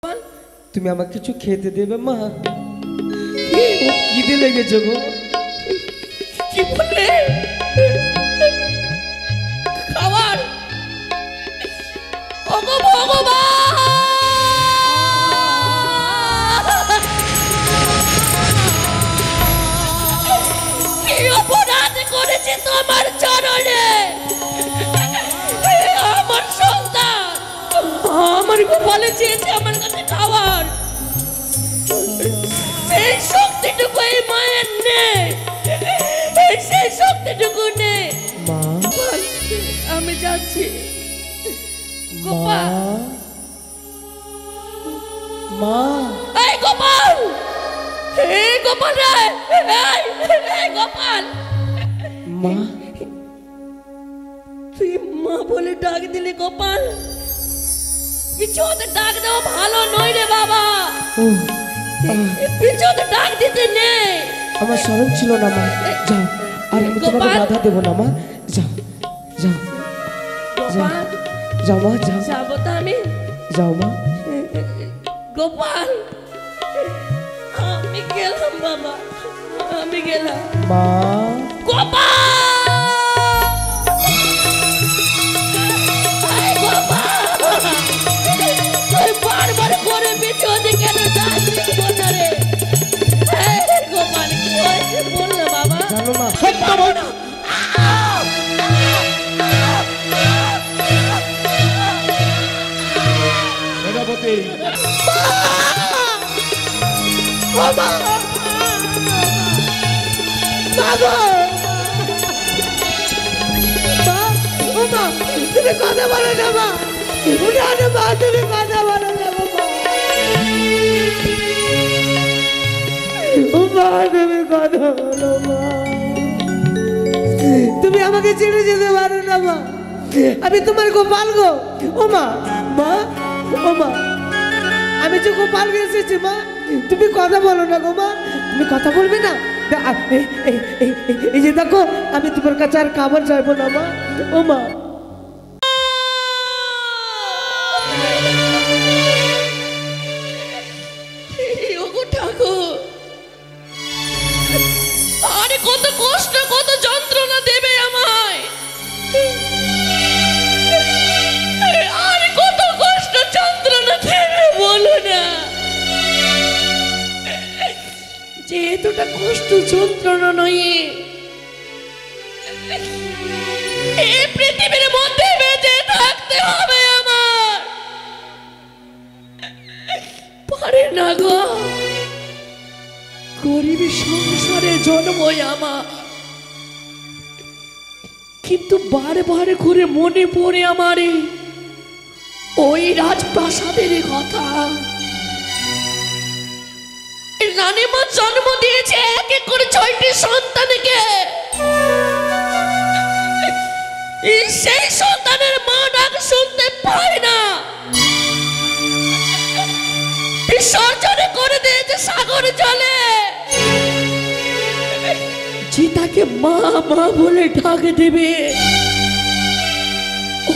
তুমি আমাকে কিছু খেতে দেবে মা? খিদে লেগেছে গো। কি বললে? খাবার? ওগো ভগবান, কি অপরাধ করেছে তোমার চরণে? আমার সন্তান, আমার গোপালে চেয়েছে আমার কাছে খাবার, সেই শক্তিটুকু এই মায়ের নেই, সেই শক্তিটুকু নেই। মা আমি যাচ্ছি গোপাল। মা এই গোপাল, এই গোপাল রে, এই গোপাল। মা তুই মা বলে ডাক দিলি গোপাল? পিছনে ডাক দেওয়া ভালো নয় রে বাবা, ও পিছনে ডাক দিতে নেই। আমার স্মরণ ছিল না মা। যাও, আর আমি তোমাকে গোপাল। বাধা দেবো না মা। যাও যাও গোপাল, যাও মা, যাও যাবো তো আমি। যাও মা। গোপাল, আমি গেলাম বাবা, আমি গেলাম। মা গোপাল, এই গোপাল, তুই বারবার করে পিছনে কেন ডাকছিস রে? এই গোপাল, কি হয়েছে বল না বাবা। জানো মা, সত্য বল না। সেনাপতি, বাবা, বাবা, বাবা, তুমি কথা বলো না মা, উঠানো মা, তুমি কথা বলো না বাবা, মা, তুমি কথা বলো মা, তুমি আমাকে ছেড়ে যেতে পারো না মা, আমি তোমার গোপাল গো। ও মা, মা, ও মা, আমি যে গোপাল এসেছি মা, তুমি কথা বলো না গো মা, তুমি কথা বলবে না? এই যে দেখো, আমি তোমার কাছে আর খাবার চাইবো না মা। ও মা, ঠাকুর, আরে কত কষ্ট, কত যন্ত্রণা দেবে আমায়, আরে কত কষ্ট যন্ত্রণা দেবে বলো না। যে এতটা কষ্ট যন্ত্রণা নয় এই পৃথিবীর মধ্যে বেঁচে থাকতে হবে আমার, পারে না গো। গরিবের সংসারে জন্মই আমার, কিন্তু বারে বারে করে মনে পড়ে আমার ওই রাজপ্রাসাদের কথা। রানীমা জন্ম দিয়েছে এক এক করে 6টি সন্তানকে, সেই সন্তানের মা ডাক শুনতে পায় না, বিসর্জন করে দিয়েছে সাগর জলে। যে তাকে মা মা বলে ডাক দেবে,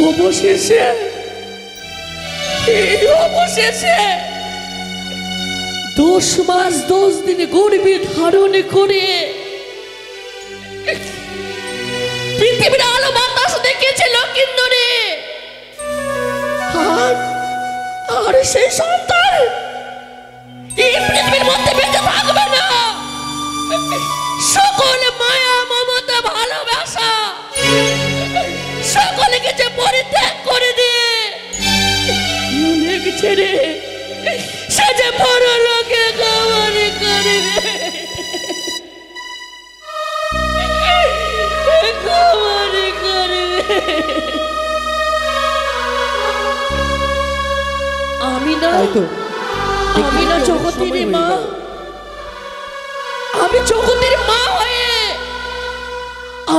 অবশেষে অবশেষে 10 মাস 10 দিন গর্ভে ধারণ করে পৃথিবীর আলো বাতাস দেখেছে লক্ষিন্দরে, আর সেই সন্তান এই পৃথিবীর মধ্যে বেঁচে থাকবে না। সকল মায়া মমতা ভালোবাসা সকলে কিছু পরিত্যাগ করে দিয়ে ছেড়ে সে যে বড় লোকে কামানি করবে, কামানি করবে। আমি না, আমি না জগতের মা, আমি জগতের মা হয়ে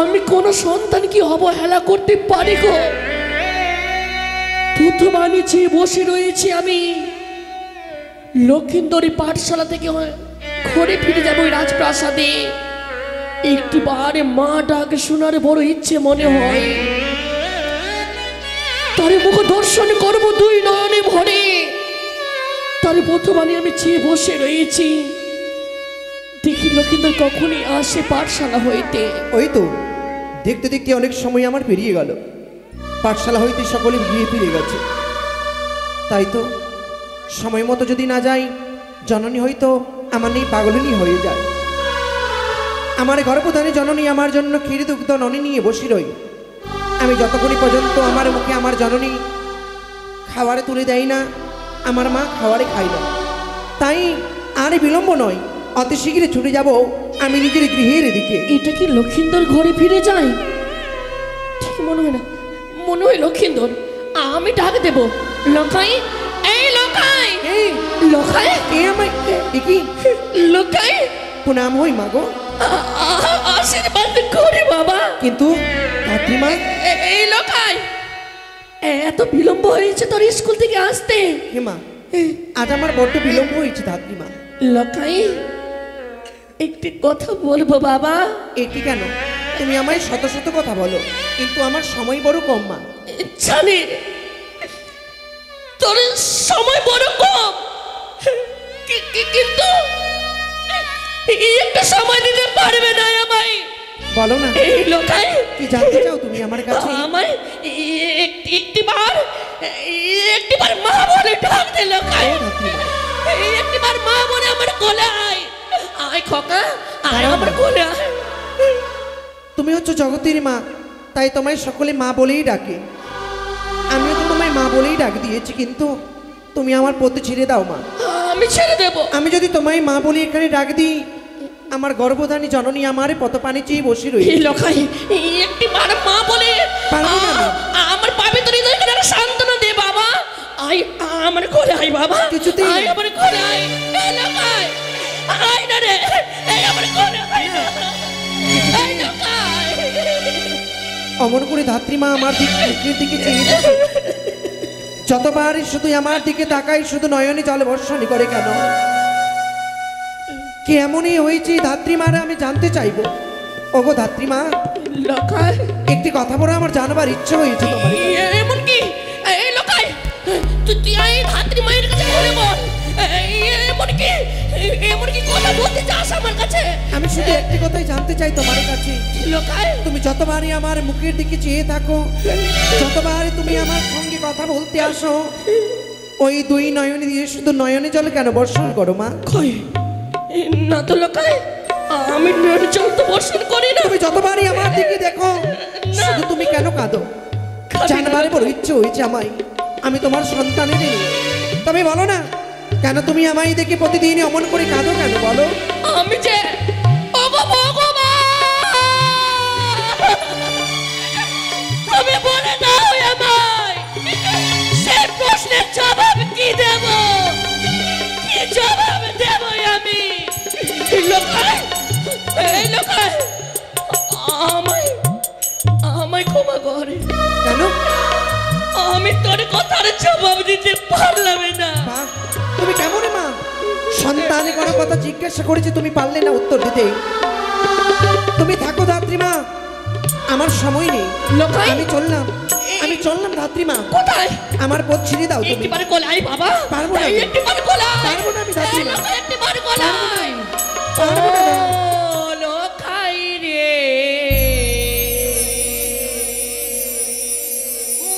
আমি কোন সন্তান কি অবহেলা করতে পারি গো? প্রথম আনিছি, বসে রয়েছি আমি লক্ষিন্দরী পাঠশালা থেকে ঘরে ফিরে যাবো রাজপ্রাসাদে। একটু বারে মা ডাক শোনার বড় ইচ্ছে মনে হয়, তার মুখ দর্শন করব দুই নয়নে ভরে। তার বর্তমানে আমি চেয়ে বসে রয়েছি, দেখি লক্ষিন্দর কখনই আসে পাঠশালা হইতে। ওই তো দেখতে দেখতে অনেক সময় আমার পেরিয়ে গেল, পাঠশালা হইতে সকলে গিয়ে ফিরে গেছে। তাই তো সময় মতো যদি না যাই, জননী হয়তো আমার নেই পাগলিনী হয়ে যায়। আমার গর্ভধারী জননী আমার জন্য ক্ষীর দুগ্ধ ননি নিয়ে বসি রই। আমি যতক্ষণ পর্যন্ত আমার মুখে আমার জননী খাবারে তুলে দেয় না, আমার মা খাবারে খাই না। তাই আর বিলম্ব নয়, অতি শীঘ্রই ছুটে যাব আমি নিজের গৃহের দিকে। এটা কি লক্ষিন্দর ঘরে ফিরে যায়? ঠিক মনে হয় না, মনে হয় লক্ষিন্দর। আমি ডাক দেব, লখাই, এই লখাই, এই লখাই, এ আমায় কি লখাই, প্রণাম হই মাগো। আশীর্বাদ করি বাবা। কিন্তু কাকিমা, এই লখাই, এত বিলম্ব হয়েছে তোর স্কুল থেকে আসতে। হেমা, আজ আমার বড্ড বিলম্ব হয়েছে ধাত্রীমা। লখাই, একটি কথা বলবো বাবা। এটি কেন? তুমি আমায় শত শত কথা বলো, কিন্তু আমার সময় বড় কম মা। জানি তোর সময় বড় কম, কিন্তু এই একটা সময় দিতে পারবে না আমায়। বলো না, এই লোকাই, কি জানতে চাও তুমি আমার কাছে? আমায় একটিবার মা বলে ডাক দে লোকাই। একটিবার মা বলে আমার কোলে আয়। আয় খোকা, আয় আমার কোলে আয়। তুমি হচ্ছে জগতের মা, তাই তোমায় সকলে মা বলেই ডাকে। আমিও তো তোমায় মা বলেই ডাক দিয়েছি, কিন্তু তুমি আমার পথে ছেড়ে দাও মা। আমি ছেড়ে দেব? আমি যদি তোমায় মা বলে এখানে ডাক দিই, আমার গর্ভধারী জননী আমার পথ পানি চেয়ে বসে রই। লোকাই, একটিবার মা বলে পারবো না আমি। আমার পবিত্র হৃদয়কে সান্ত্বনা দে বাবা। আয় আমার কোলে আয় বাবা, কিছুতেই আয় আমার কোলে আয়। এই লোকাই, আয় না রে, এই আমার কোলে আয় না। এই লোকাই, অমন করে ধাত্রীমা আমার মুখের দিকে চেয়ে থাকে। যতবারই শুধু আমার দিকে তাকাই, শুধু নয়নে জল বর্ষণই করে কেন? কি এমনই হয়েছে ধাত্রীমারা আমি জানতে চাইবো। ওগো ধাত্রীমা, লোকাই, একটি কথা বলে আমার জানবার ইচ্ছে হয়েছে তোমার কাছে। এমন কি? এই লোকাই, তুই এই ধাত্রী মায়ের কাছে বলে বল। এমন কি কথা বলতে চাস আমার কাছে? আমি শুধু একটি কথাই জানতে চাই তোমার কাছে। লোকাই, তুমি যতবারই আমার মুখের দিকে চেয়ে থাকো, যতবারই তুমি আমার সঙ্গে কথা বলতে আসো, ওই দুই নয়নে দিয়ে শুধু নয়নে জল কেন বর্ষণ করো মা? কই না তো লোকাই, আমি জল তো বর্ষণ করি না। তুমি যতবারই আমার দিকে দেখো, শুধু তুমি কেন কাঁদো? জানবারে বড় ইচ্ছে হয়েছে আমায়, আমি তোমার সন্তানের নেই। তবে বলো না, কেন তুমি আমায় দেখে প্রতিদিন অমন করে কাঁদো কেন বলো? আমি যে ওগো ভগবান, তুমি বলে দাও আমায়, সে প্রশ্নের জবাব কি দেব? কি জবাব দেব আমি? লোকাই, এই লোকাই, আমায় ক্ষমা করে। কেন? আমি তোর কথার জবাব দিতে পারলাম না। বাহ, তুমি কেমন মা? সন্তানে কোনো কথা জিজ্ঞাসা করেছে, তুমি পারলে না উত্তর দিতে। তুমি থাকো ধাত্রীমা, আমার সময় নেই। লোকাই, আমি চললাম ধাত্রীমা। কোথায়? আমার পথ ছিঁড়ে দাও তুমি। একটিবার কোলাই বাবা। পারবো না। একটিবার কোলাই। পারবো না আমি ধাত্রীমা। একটিবার কোলাই। পারবো না। ও লোকাই রে,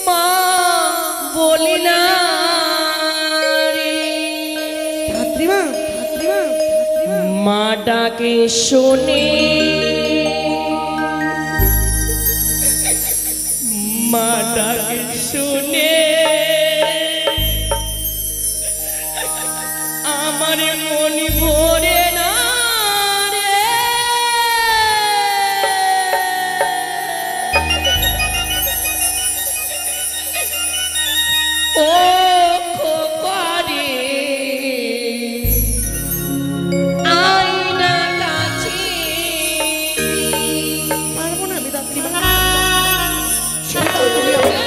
মা বলি না রে। ধাত্রীমা, মা ডাকে শোনে, মা ডাকে শুনে আমার মন ভরে না রে। ও খোকারে, আয়না কাছে। পারবো না আমি ধাত্রীমা। ছেড়ে দাও তুমি আমাকে।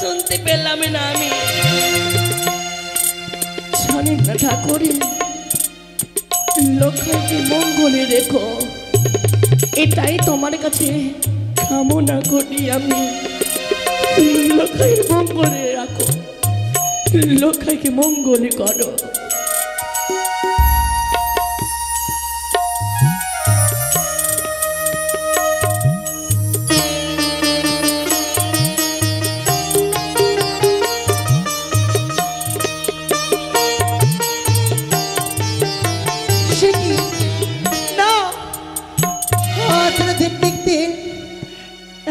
শুনতে পেলাম না আমি। জানি না ঠাকুরে, লক্ষ্মীকে মঙ্গলে রেখো, এটাই তোমার কাছে কামনা করি আমি। লক্ষ্মীর মঙ্গলে রাখো, লক্ষ্মীকে মঙ্গলে করো।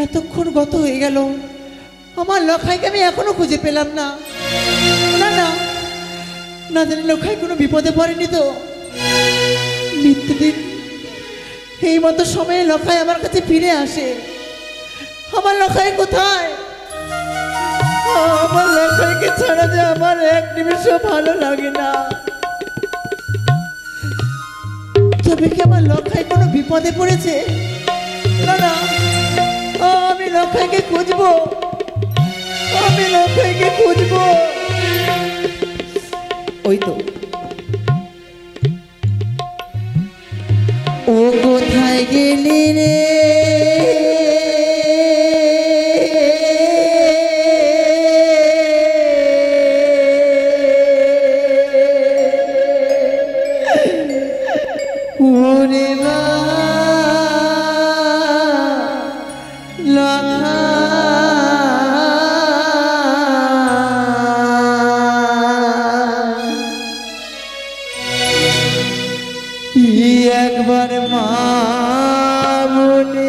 এতক্ষণ গত হয়ে গেল, আমার লখাইকে আমি এখনো খুঁজে পেলাম না। না না না, জানি লখাই কোনো বিপদে পড়েনি তো? নিত্যদিন এই মতো সময়ে লখাই আমার কাছে ফিরে আসে। আমার লখাই কোথায়? আমার লখাইকে ছাড়া যে আমার এক নিমিষও ভালো লাগে না। তবে কি আমার লখাই কোনো বিপদে পড়েছে? না না, আমি লখাইকে খুঁজবো, আমি লখাইকে খুঁজবো। ওই তো ও কোথায় গেলে রে? ওরে বা একবার মা বলে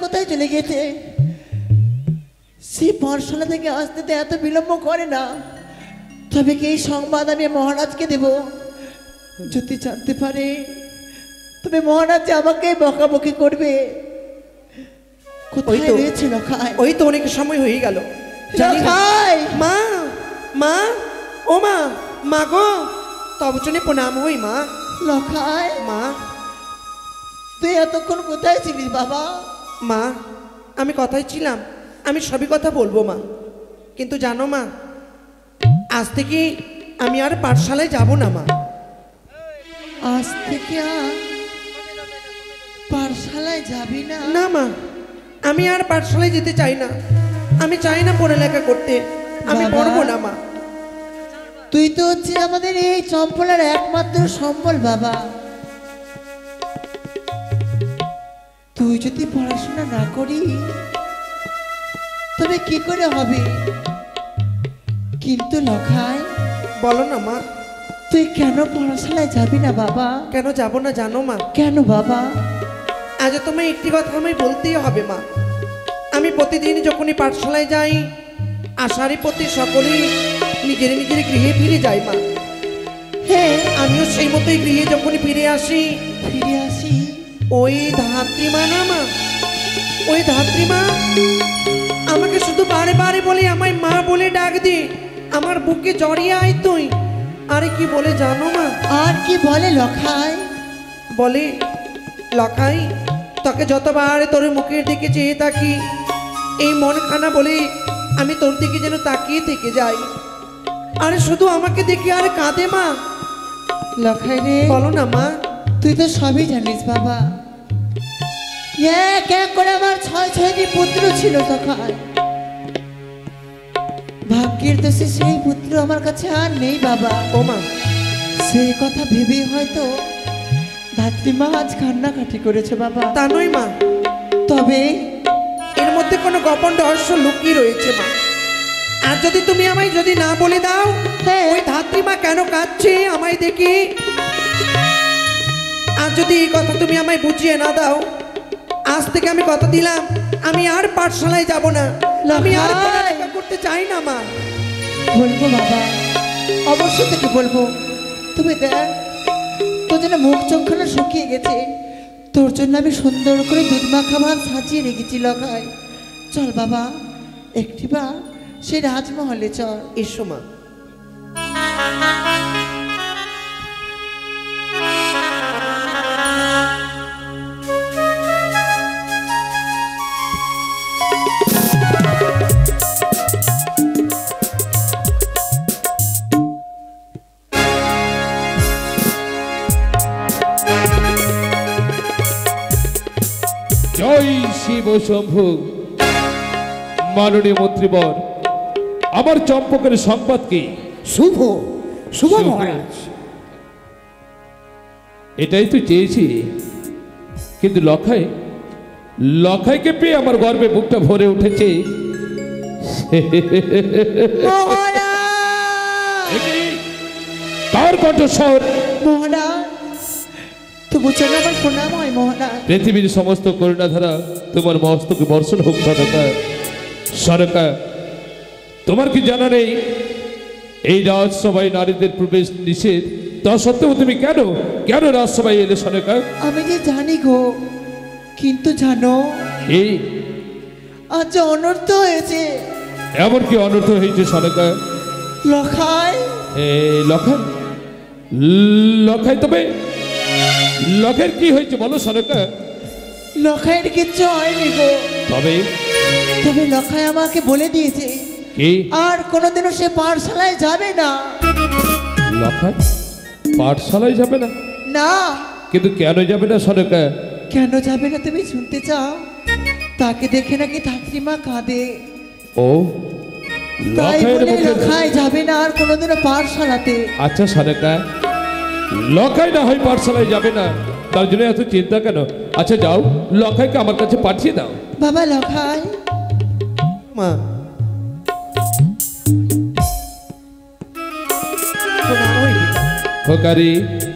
কোথায় চলে গেছে? সে পাঠশালা থেকে আসতে তো এত বিলম্ব করে না। তবে কি এই সংবাদ আমি মহারাজকে দেব? যদি জানতে পারে তবে মহারাজ যে আমাকে বকাবকি করবে। কোথায় তো। রয়েছে লখাই? ওই তো অনেক সময় হয়ে গেল। জানি না। লখাই! মা, মা, ও মা, মা গো, তব চরণে প্রণাম হই মা। লখাই, মা, তুই এতক্ষণ কোথায় ছিলিস বাবা? মা, আমি কথাই ছিলাম, আমি সবই কথা বলবো মা। কিন্তু জানো মা, আজ থেকে আমি আর পাঠশালায় যাব না মা। আজ থেকে আর পাঠশালায় যাবি না? না মা, আমি আর পাঠশালায় যেতে চাই না। আমি চাই না পড়ালেখা করতে, আমি বাবা। পড়বো না মা। তুই তো হচ্ছে আমাদের এই চম্পলার একমাত্র সম্বল বাবা। তুই যদি পড়াশোনা না করি তবে কি করে হবে? কিন্তু লখাই, বলো না মা, তুই কেন পড়াশালায় যাবি না বাবা? কেন যাব না জানো মা? কেন বাবা? আজ তোমায় একটি কথা আমায় বলতেই হবে মা। আমি প্রতিদিন যখনই পাঠশালায় যাই, আষাঢ়ে প্রতি সকলেই নিজের নিজের গৃহে ফিরে যায় মা। হ্যাঁ, আমিও সেই মতোই গৃহে যখনই ফিরে আসি, ফিরে আসি। ওই ধাত্রীমা না মা, ওই ধাত্রীমা আমাকে শুধু বারে বারে বলে আমায় মা বলে ডাক দি, আমার বুকে জড়িয়ে আয় তুই। আরে কি বলে জানো মা? আর কি বলে লখাই? বলে, লখাই, তোকে যতবার তোর মুখের দিকে চেয়ে থাকি, এই মনখানা বলে আমি তোর দিকে যেন তাকিয়ে থেকে যাই। আরে শুধু আমাকে দেখে আর কাঁদে মা। লখাই রে, বলো না মা। তুই তো সবই জানিস বাবা। এক এক করে আমার 6-6টি পুত্র ছিল তখন। ভাগ্যের দোষে সেই পুত্র আমার কাছে আর নেই বাবা। ও মা, সেই কথা ভেবেই হয়তো ধাত্রীমা আজ কান্নাকাটি করেছে বাবা। তা নয় মা, তবে এর মধ্যে কোনো গোপন রহস্য লুকিয়ে রয়েছে মা। আর যদি তুমি আমায় যদি না বলে দাও, হ্যাঁ। ওই ধাত্রীমা কেন কাঁদছে আমায় দেখি, আর যদি এই কথা তুমি আমায় বুঝিয়ে না দাও, আজ থেকে আমি কথা দিলাম আমি আর পাঠশালায় যাব না, আমি আর লখাই। পড়ালেখা করতে চাই না মা। বলবো বাবা, অবশ্যই তোকে বলবো। তুমি দেখ, তোর জন্য মুখ চোখখানা শুকিয়ে গেছে। তোর জন্য আমি সুন্দর করে দুধ মাখা ভাত সাজিয়ে রেখেছি লখাই। চল বাবা, একটিবার সেই রাজমহলে চল। এসো মা। জয় শিব শম্ভু। মাননীয় মন্ত্রীবর, আমার চম্পকের সংবাদ কি? শুভ শুভ শুভ। মহারাজ। এটাই তো চেয়েছি, কিন্তু লখাইকে পেয়ে আমার গর্বে বুকটা ভরে উঠেছে। এ কি? কার কণ্ঠস্বর? মহারাজ, তবু চল আমার প্রণাম হয় মহারাজ। পৃথিবীর সমস্ত করুণাধারা তোমার মস্তকে বর্ষণ হোক। সরকার, তোমার কি জানা নেই এই রাজসভায় নারীদের প্রবেশ নিষেধ? তা সত্ত্বেও তুমি কেন কেন রাজসভায় এলে সরকার? আমি যে জানি গো, কিন্তু জানো এই আজ অনর্থ হয়েছে। এমন কি অনর্থ হয়েছে সরকার? লখাই, লখাই তবে লখের কি হয়েছে বলো সরকার? লখাইয়ের কিচ্ছু হয়নি গো। তবে তবে লখাই আমাকে বলে দিয়েছে কি? আর কোনোদিনও সে পাঠশালায় যাবে না। লখাই পাঠশালায় যাবে না? না। কিন্তু কেন যাবে না সরকার? কেন যাবে না তুমি শুনতে চাও? তাকে দেখে নাকি ধাত্রীমা কাঁদে, ও তাই লখাইয়ের বলে মুখে। লখাই যাবে না আর কোনোদিনও পাঠশালাতে। আচ্ছা সরকার, লখাই না হয় পাঠশালায় যাবে না, তার জন্য এত চিন্তা কেন? আচ্ছা যাও, লখাইকে আমার কাছে পাঠিয়ে দাও। বাবা লখাই, মা, প্রণাম হই পিতা। খোকারি,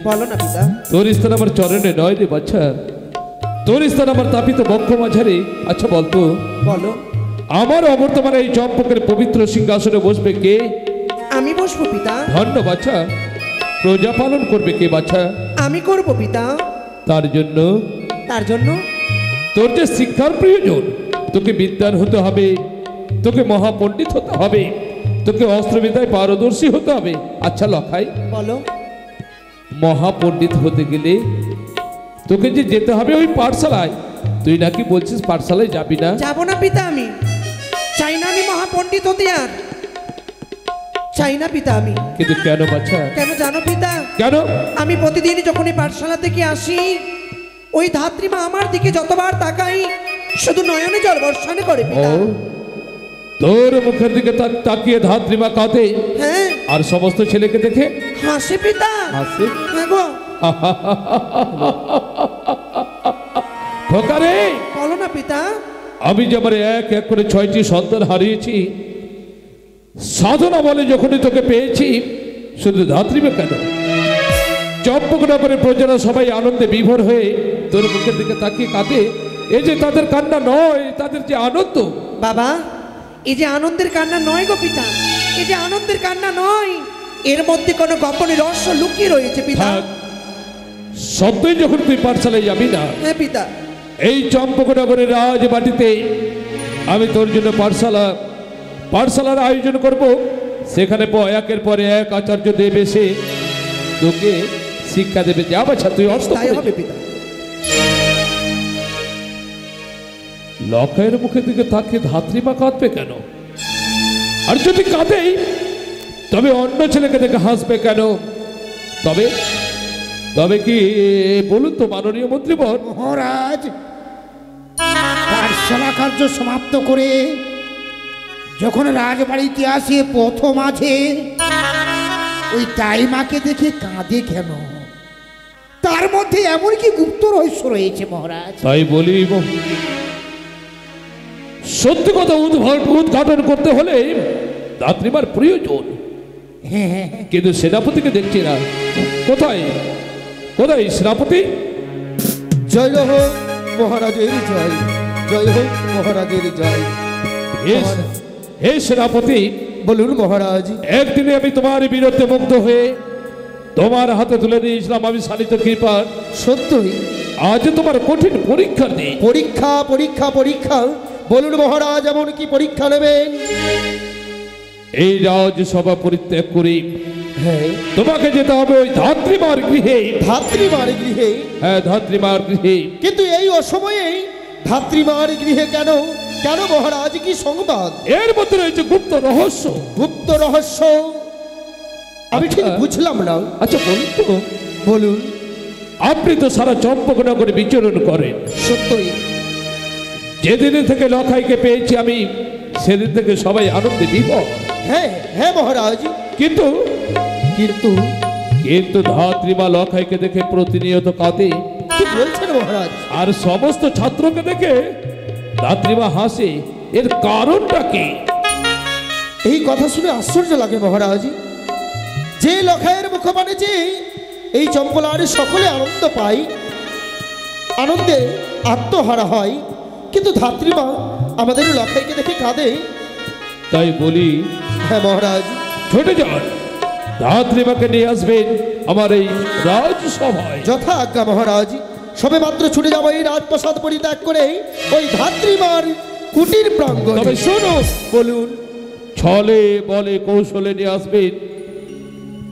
বলো না পিতা। তোর স্থান আমার চরণে নয় রে বাচ্চা। তোর স্থান আমার তাপিত বক্ষ মাঝারে। আচ্ছা বলতো, বলো। আমার অবর্তমানে এই চম্পকের পবিত্র সিংহাসনে বসবে কে? আমি বসবো পিতা। ধন্য বাছা। প্রজা পালন করবে কে বাছা? আমি করব পিতা। তার জন্য তার জন্য তোর যে শিক্ষার প্রয়োজন, তোকে বিদ্যান হতে হবে, তোকে মহাপণ্ডিত হতে হবে, তোকে অস্ত্রবিদ্যায় পারদর্শী হতে হবে। আচ্ছা লখাই, বলো। মহাপণ্ডিত হতে গেলে তোকে যে যেতে হবে ওই পাঠশালায়। তুই নাকি বলছিস পাঠশালায় যাবি না? যাব না পিতা, আমি চাই না আমি মহাপণ্ডিত হতে, আর চাই না পিতা আমি। কিন্তু কেন বাচ্চা? কেন জানো পিতা? কেন? আমি প্রতিদিন যখন এই পাঠশালা থেকে আসি, ওই ধাত্রীমা আমার দিকে যতবার তাকাই শুধু নয়নে জল বর্ষণ করে ও, পিতা। তোর মুখের দিকে তাকিয়ে ধাত্রীমা কাঁদে, হ্যাঁ, আর সমস্ত ছেলেকে দেখে হাসে পিতা। হাসে। হ্যাঁ গো। খোকা রে, বলো না পিতা। আমি যে আমার এক এক করে 6টি সন্তান হারিয়েছি, সাধনা বলে যখনই তোকে পেয়েছি, শুধু ধাত্রীমা কেন, চম্পকনগরের প্রজারা সবাই আনন্দে বিভোর হয়ে তোর মুখের দিকে তাকিয়ে কাঁদে। এই যে তাদের কান্না নয়, তাদের যে আনন্দ। বাবা, এই যে আনন্দের কান্না নয় গো পিতা, এই যে আনন্দের কান্না নয়, এর মধ্যে কোনো গোপন রহস্য লুকিয়ে রয়েছে পিতা। থাক, সত্যই যখন তুই পাঠশালায় যাবি না, হ্যাঁ পিতা। এই চম্পকনগরের রাজবাটিতে আমি তোর জন্য পাঠশালার আয়োজন করব। সেখানে একের পর এক আচার্য দেব এসে তোকে শিক্ষা দেবে। যা বাছা, তুই অস্ত তাই হবে পিতা। লখাইয়ের মুখের দিকে তাকিয়ে ধাত্রীমা কাঁদবে কেন? আর যদি কাঁদেই, তবে অন্য ছেলেকে দেখে হাসবে কেন? তবে তবে কি বলুন তো মাননীয় মন্ত্রীবর? মহারাজ, পাঠশালা কার্য সমাপ্ত করে যখন রাজবাড়িতে আসে প্রথম আছে, ওই তাইমাকে দেখে কাঁদে কেন? তার মধ্যে এমন কি গুপ্ত রহস্য রয়েছে মহারাজ? তাই বলি, সত্যি কথা উদ্ঘাটন করতে হলে ধাত্রীমার প্রয়োজন। কিন্তু সেনাপতিকে দেখছি না। কোথায় কোথায় সেনাপতি? জয় হোক মহারাজের জয়, জয় হোক মহারাজের জয়। হে সেনাপতি, বলুন মহারাজ। একদিনে আমি তোমার বিরুদ্ধে মুগ্ধ হয়ে তোমার হাতে তুলে দিয়েছিলাম আমি শালিত কৃপা। সত্যই আজ তোমার কঠিন পরীক্ষা নেই। পরীক্ষা পরীক্ষা পরীক্ষা, বলুন মহারাজ এমন কি পরীক্ষা নেবেন? এই রাজসভা পরিত্যাগ করি হ্যাঁ, তোমাকে যেতে হবে ওই ধাত্রীমার গৃহে। ধাত্রীমার গৃহে? হ্যাঁ, ধাত্রীমার গৃহে। কিন্তু এই অসময়ে ধাত্রীমার গৃহে কেন? কেন মহারাজ, কি সংবাদ? এর মধ্যে রয়েছে গুপ্ত রহস্য। গুপ্ত রহস্য? আমি ঠিক বুঝলাম না। আচ্ছা বলুন তো, বলুন। আপনি তো সারা চম্পকনগরে বিচরণ করেন। সত্যই যেদিন থেকে লখাইকে পেয়েছি আমি, সেদিন থেকে সবাই আনন্দে বিভোর। হ্যাঁ হ্যাঁ মহারাজ। কিন্তু কিন্তু কিন্তু ধাত্রীমা লখাইকে দেখে প্রতিনিয়ত কাঁদে। কি বলছেন মহারাজ? আর সমস্ত ছাত্রকে দেখে ধাত্রীমা হাসে। এর কারণটা কি? এই কথা শুনে আশ্চর্য লাগে মহারাজ। যে লখাইয়ের মুখপানে যে এই চম্পলার সকলে আনন্দ পায়, আনন্দে আত্মহারা হয়, কিন্তু ধাত্রীমা আমাদের লখাইকে দেখে কাঁদে। তাই বলি, হ্যাঁ মহারাজ। ছুটে যান, ধাত্রীমাকে নিয়ে আসবেন আমার এই রাজসভায়। যথা আজ্ঞা মহারাজ। সবে মাত্র ছুটে যাবো এই রাজপ্রাসাদ পরিত্যাগ করে ওই ধাত্রীমার কুটির প্রাঙ্গণ। তবে শোনো, বলুন। ছলে বলে কৌশলে নিয়ে আসবেন।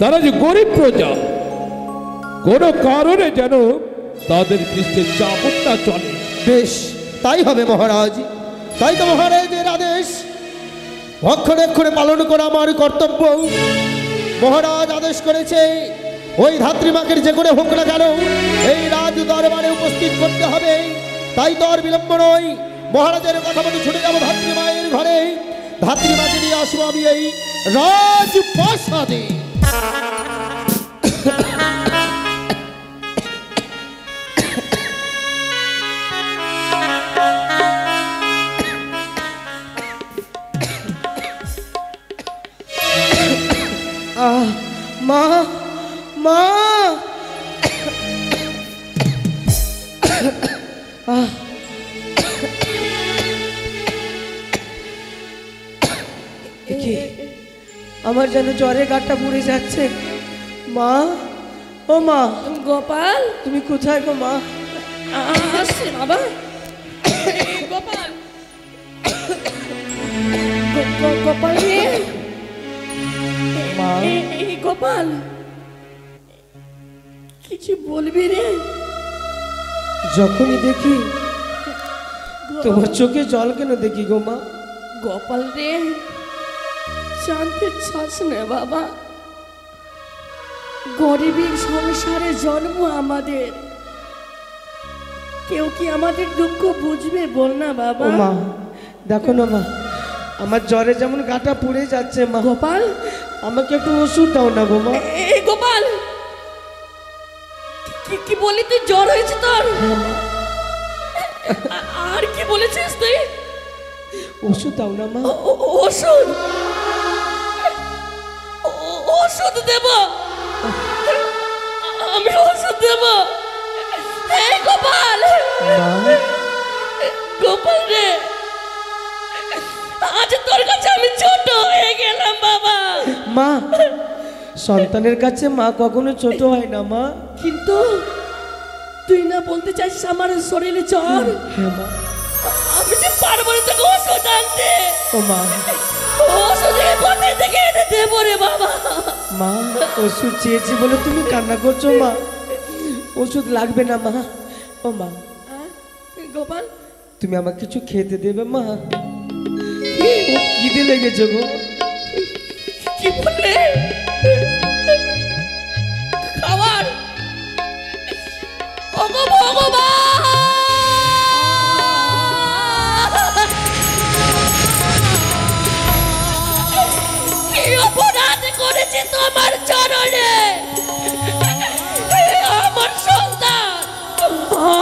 তারা যে গরিব প্রজা, কোনো কারণে যেন তাদের পৃষ্ঠে চাপন না চলে। বেশ, তাই হবে মহারাজ। তাই তো মহারাজের আদেশ অক্ষরে অক্ষরে পালন করা আমার কর্তব্য। মহারাজ আদেশ করেছে ওই ধাত্রীমাকে যে করে হোক না কেন এই রাজ দরবারে উপস্থিত করতে হবে। তাই তো আর বিলম্ব নয়, মহারাজের কথা মতো ছুটে যাবো ধাত্রীমায়ের ঘরে। ধাত্রীমাকে নিয়ে আসবো আমি এই রাজপ্রাসাদে। মা মা আমার যেন জ্বরে গাটা পুড়ে যাচ্ছে। মা, ও মা, গোপাল তুমি কোথায় গো মা? আসছে বাবা। গোপাল গোপাল রে, মা, এই গোপাল কিছু বলবি রে? যখনই দেখি তোমার চোখে জল কেন দেখি গো মা? গোপাল রে, জানতে চাস না বাবা, গরিবের সংসারে জন্ম আমাদের, কেউ কি আমাদের দুঃখ বুঝবে বল না বাবা? ও মা, দেখো না মা, আমার জ্বরে যেমন গাটা পুড়ে যাচ্ছে মা। গোপাল, আমাকে একটু ওষুধ দাও না গো মা। এই গোপাল, কি বলি তুই? জ্বর হয়েছে তোর? আর কি বলেছিস তুই? ওষুধ দাও না মা। ওষুধ? ওষুধ দেব? আমি ওষুধ দেব? এই গোপাল, গোপাল রে, আজ তোর কাছে আমি ছোট হয়ে গেলাম বাবা। মা, সন্তানের কাছে মা কখনো ছোট হয় না মা। কিন্তু তুই না বলতে চাইছিস আমার শরীরে জ্বর? হ্যাঁ মা। আমি যে পারবো না তোকে ওষুধ আনতে। ও মা, ওষুধ কোথায় থেকে এনে দেবো রে বাবা? মা, ওষুধ চেয়েছি বলে তুমি কান্না করছো মা। ওষুধ লাগবে না মা। ও মা, গোপাল, তুমি আমাকে কিছু খেতে দেবে মা? খিদে লেগেছে গো। কি বললে? খাবার? ওগো ভগবান, কি অপরাধ করেছি তোমার চরণে? আমার সন্তান,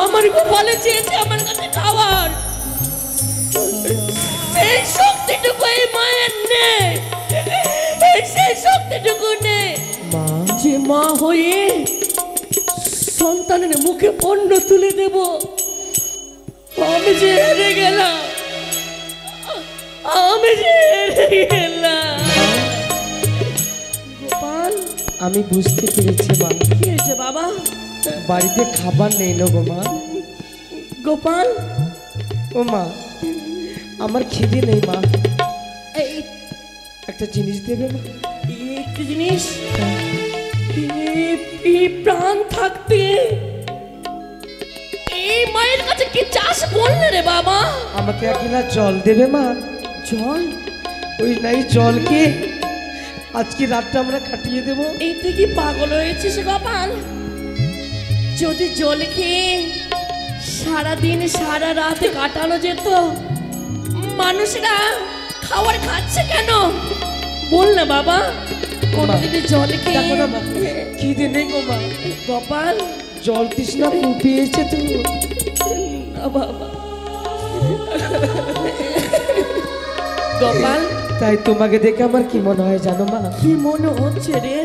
আমার গোপালে চেয়েছে আমার কাছে খাবার, সেই শক্তিটুকু এই মায়ের নেই, সেই শক্তিটুকু নেই যে মা হয়ে সন্তানের মুখে অন্ন তুলে দেব। আমি যে হেরে গেলাম, আমি যে হেরে গেলাম। গোপাল, আমি বুঝতে পেরেছি মা। কি হয়েছে বাবা? বাড়িতে খাবার নেই না গো মা। গোপাল, ও মা, আমার খিদে নেই মা। এই একটা জিনিস দেবে মা? একটি জিনিস, এই প্রাণ থাকতে এই মায়ের কাছে কি চাষ বললে রে বাবা? আমাকে এক গিলাস জল দেবে মা? জল? ওই নাই জলকে আজকে রাতটা আমরা কাটিয়ে দেবো। এতে কি পাগল হয়েছিস গোপাল? যদি জল খেয়ে সারাদিন সারা রাত কাটানো যেত, মানুষরা খাবার খাচ্ছে কেন বল না বাবা? কোনদিন জল দেখো না মা, খেয়ে খিদে নেই গো মা। গোপাল, জল তৃষ্ণা পেয়েছে তো না বাবা। গোপাল, তাই তোমাকে দেখে আমার কি মনে হয় জানো মা? কি মনে হচ্ছে রে?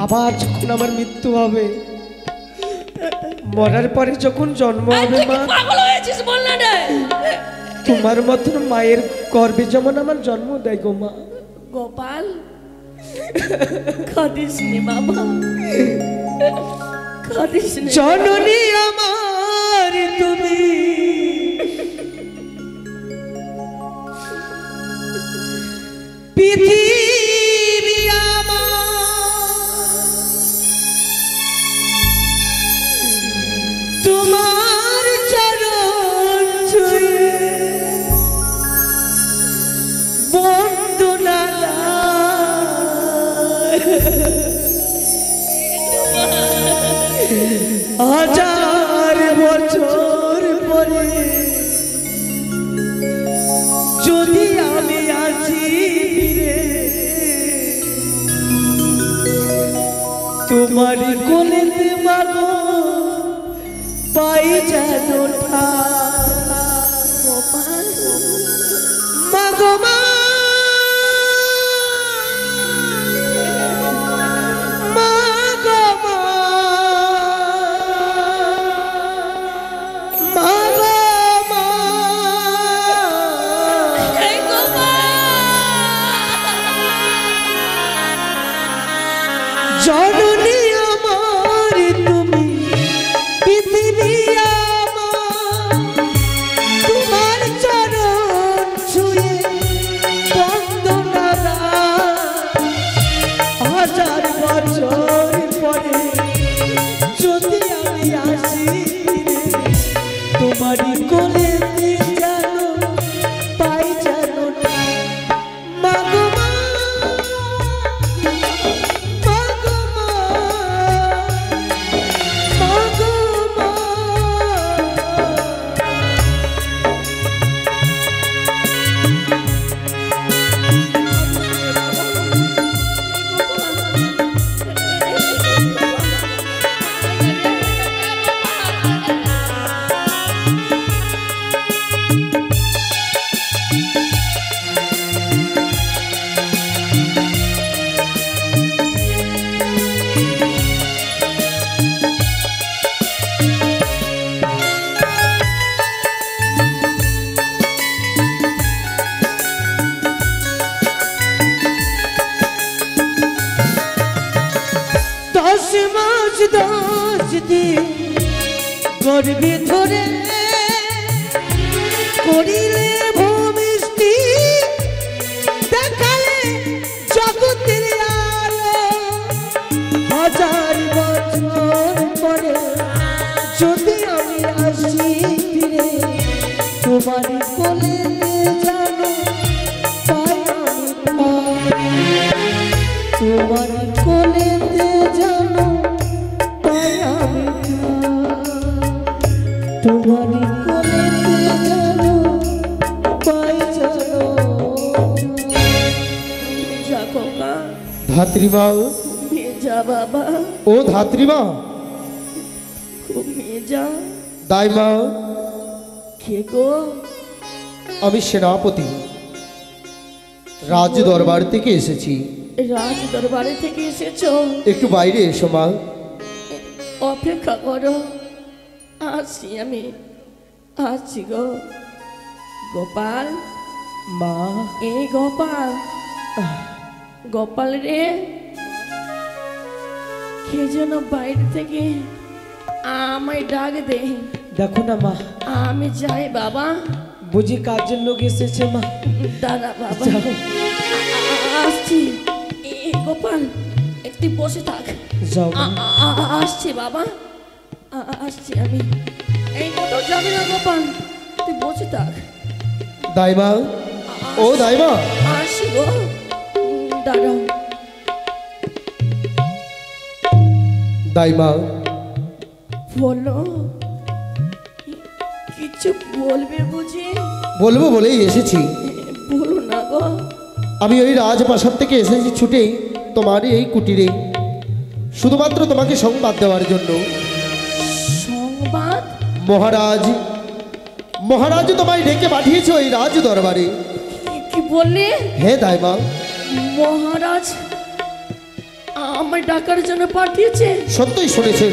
আবার যখন আমার মৃত্যু হবে, মরার পরে যখন জন্ম হবে তুই কি মা, পাগল হয়েছিস বল না রে? তোমার মতন মায়ের গর্ভে যেমন আমার জন্ম দেয় গো মা। গোপাল, কাঁদিস নি বাবা, কাঁদিস নি। জননী আমার তুমি, পৃথিবী আমার, তোমার চরণ ছুঁয়ে বন্দনা হাজার বছর পরে যদি আমি আসি ফিরে, তোমার কোলেতে মাগো পাই যেন মাগো মা, মাগো মা, মাগো মা। তোমারই কোলেতে জানো পাই জানো না মা গো মা, মা গো মা, মা গো মা। দশ মাস 10 দিন গর্ভে ধরে করিলে ভূমিষ্টি দেখালে জগতের আলো হাজার বছর পরে যদি আমি আসি ফিরে তোমার কোলে জানো পাই আমি পাই তোমার কোলেতে জানো পাই আমি তোমার কোলেতে জানো পাই জানো যা খোকা, ধাত্রীমা, ঘুমিয়ে যা বাবা, ও ধাত্রীমা, ঘুমিয়ে যা। দাইমা, কে গো? আমি সেনাপতি রাজ দরবার থেকে এসেছি। রাজ দরবারে থেকে এসেছো? একটু বাইরে এসো মা। অপেক্ষা করো, আসছি আমি, আসছি গো। গোপাল, মা এই গোপাল, গোপাল রে, কে যেন বাইরে থেকে আমায় ডাক দে। দেখো না মা, আমি যাই বাবা। বুঝি কাজের লোক এসেছে মা। দাদা বাবা, যাও। আসছি। এই গোপাল, একটু বসে থাক। যাও মা। আসছি বাবা, আসছি আমি। এই কোথাও যাবে না গোপাল, তুই বসে থাক। দাইমা, ও দাইমা, আসি গো। দাঁড়াও। দাইমা, বলো, কিছু বলবে বুঝি? বলবো বলেই এসেছি। বলো না গো। আমি ওই রাজপ্রাসাদ থেকে এসেছি ছুটে তোমার এই কুটিরে, শুধুমাত্র তোমাকে সংবাদ দেওয়ার জন্য। সংবাদ? মহারাজ, মহারাজ তোমায় ডেকে পাঠিয়েছে ওই রাজ দরবারে। কি বললে? হে দাইমা, মহারাজ আমার ডাকার জন্য পাঠিয়েছে? সত্যই শুনেছেন।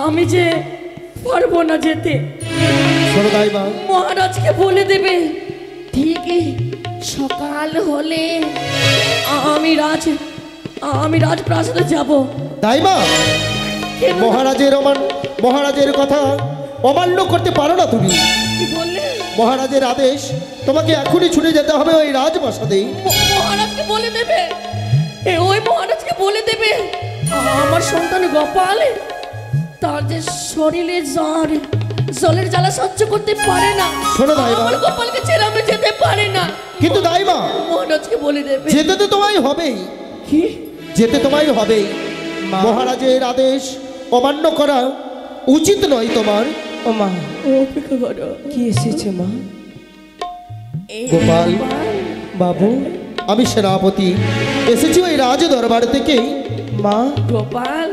আমি যে পারবো না যেতে। শোনো দাইমা, মহারাজকে বলে দেবে ঠিকই সকাল হলে আমি রাজপ্রাসাদে যাব। দাইমা, কেন? মহারাজের কথা অমান্য করতে পারো না তুমি। কি বললে? মহারাজের আদেশ, তোমাকে এখনই ছুটে যেতে হবে ওই রাজপ্রাসাদে। মহারাজকে বলে দেবে, ওই মহারাজকে বলে দেবে আমার সন্তান গোপাল, তার যে শরীরে জলের জ্বালা সহ্য করতে পারে না। শোনো দাইমা, আমার গোপালকে ছেড়ে আমি যেতে পারি না। কিন্তু দাইমা, মহারাজকে বলে দেবে। যেতে তো তোমায় হবেই, কি? যেতে তোমায় হবেই। মহারাজের আদেশ অমান্য করা উচিত নয় তোমার। ও মা, অপেক্ষা করো। কি এসেছে মা? এই গোপাল, বাবু, আমি সেনাপতি এসেছি ওই রাজ দরবার থেকে। মা, গোপাল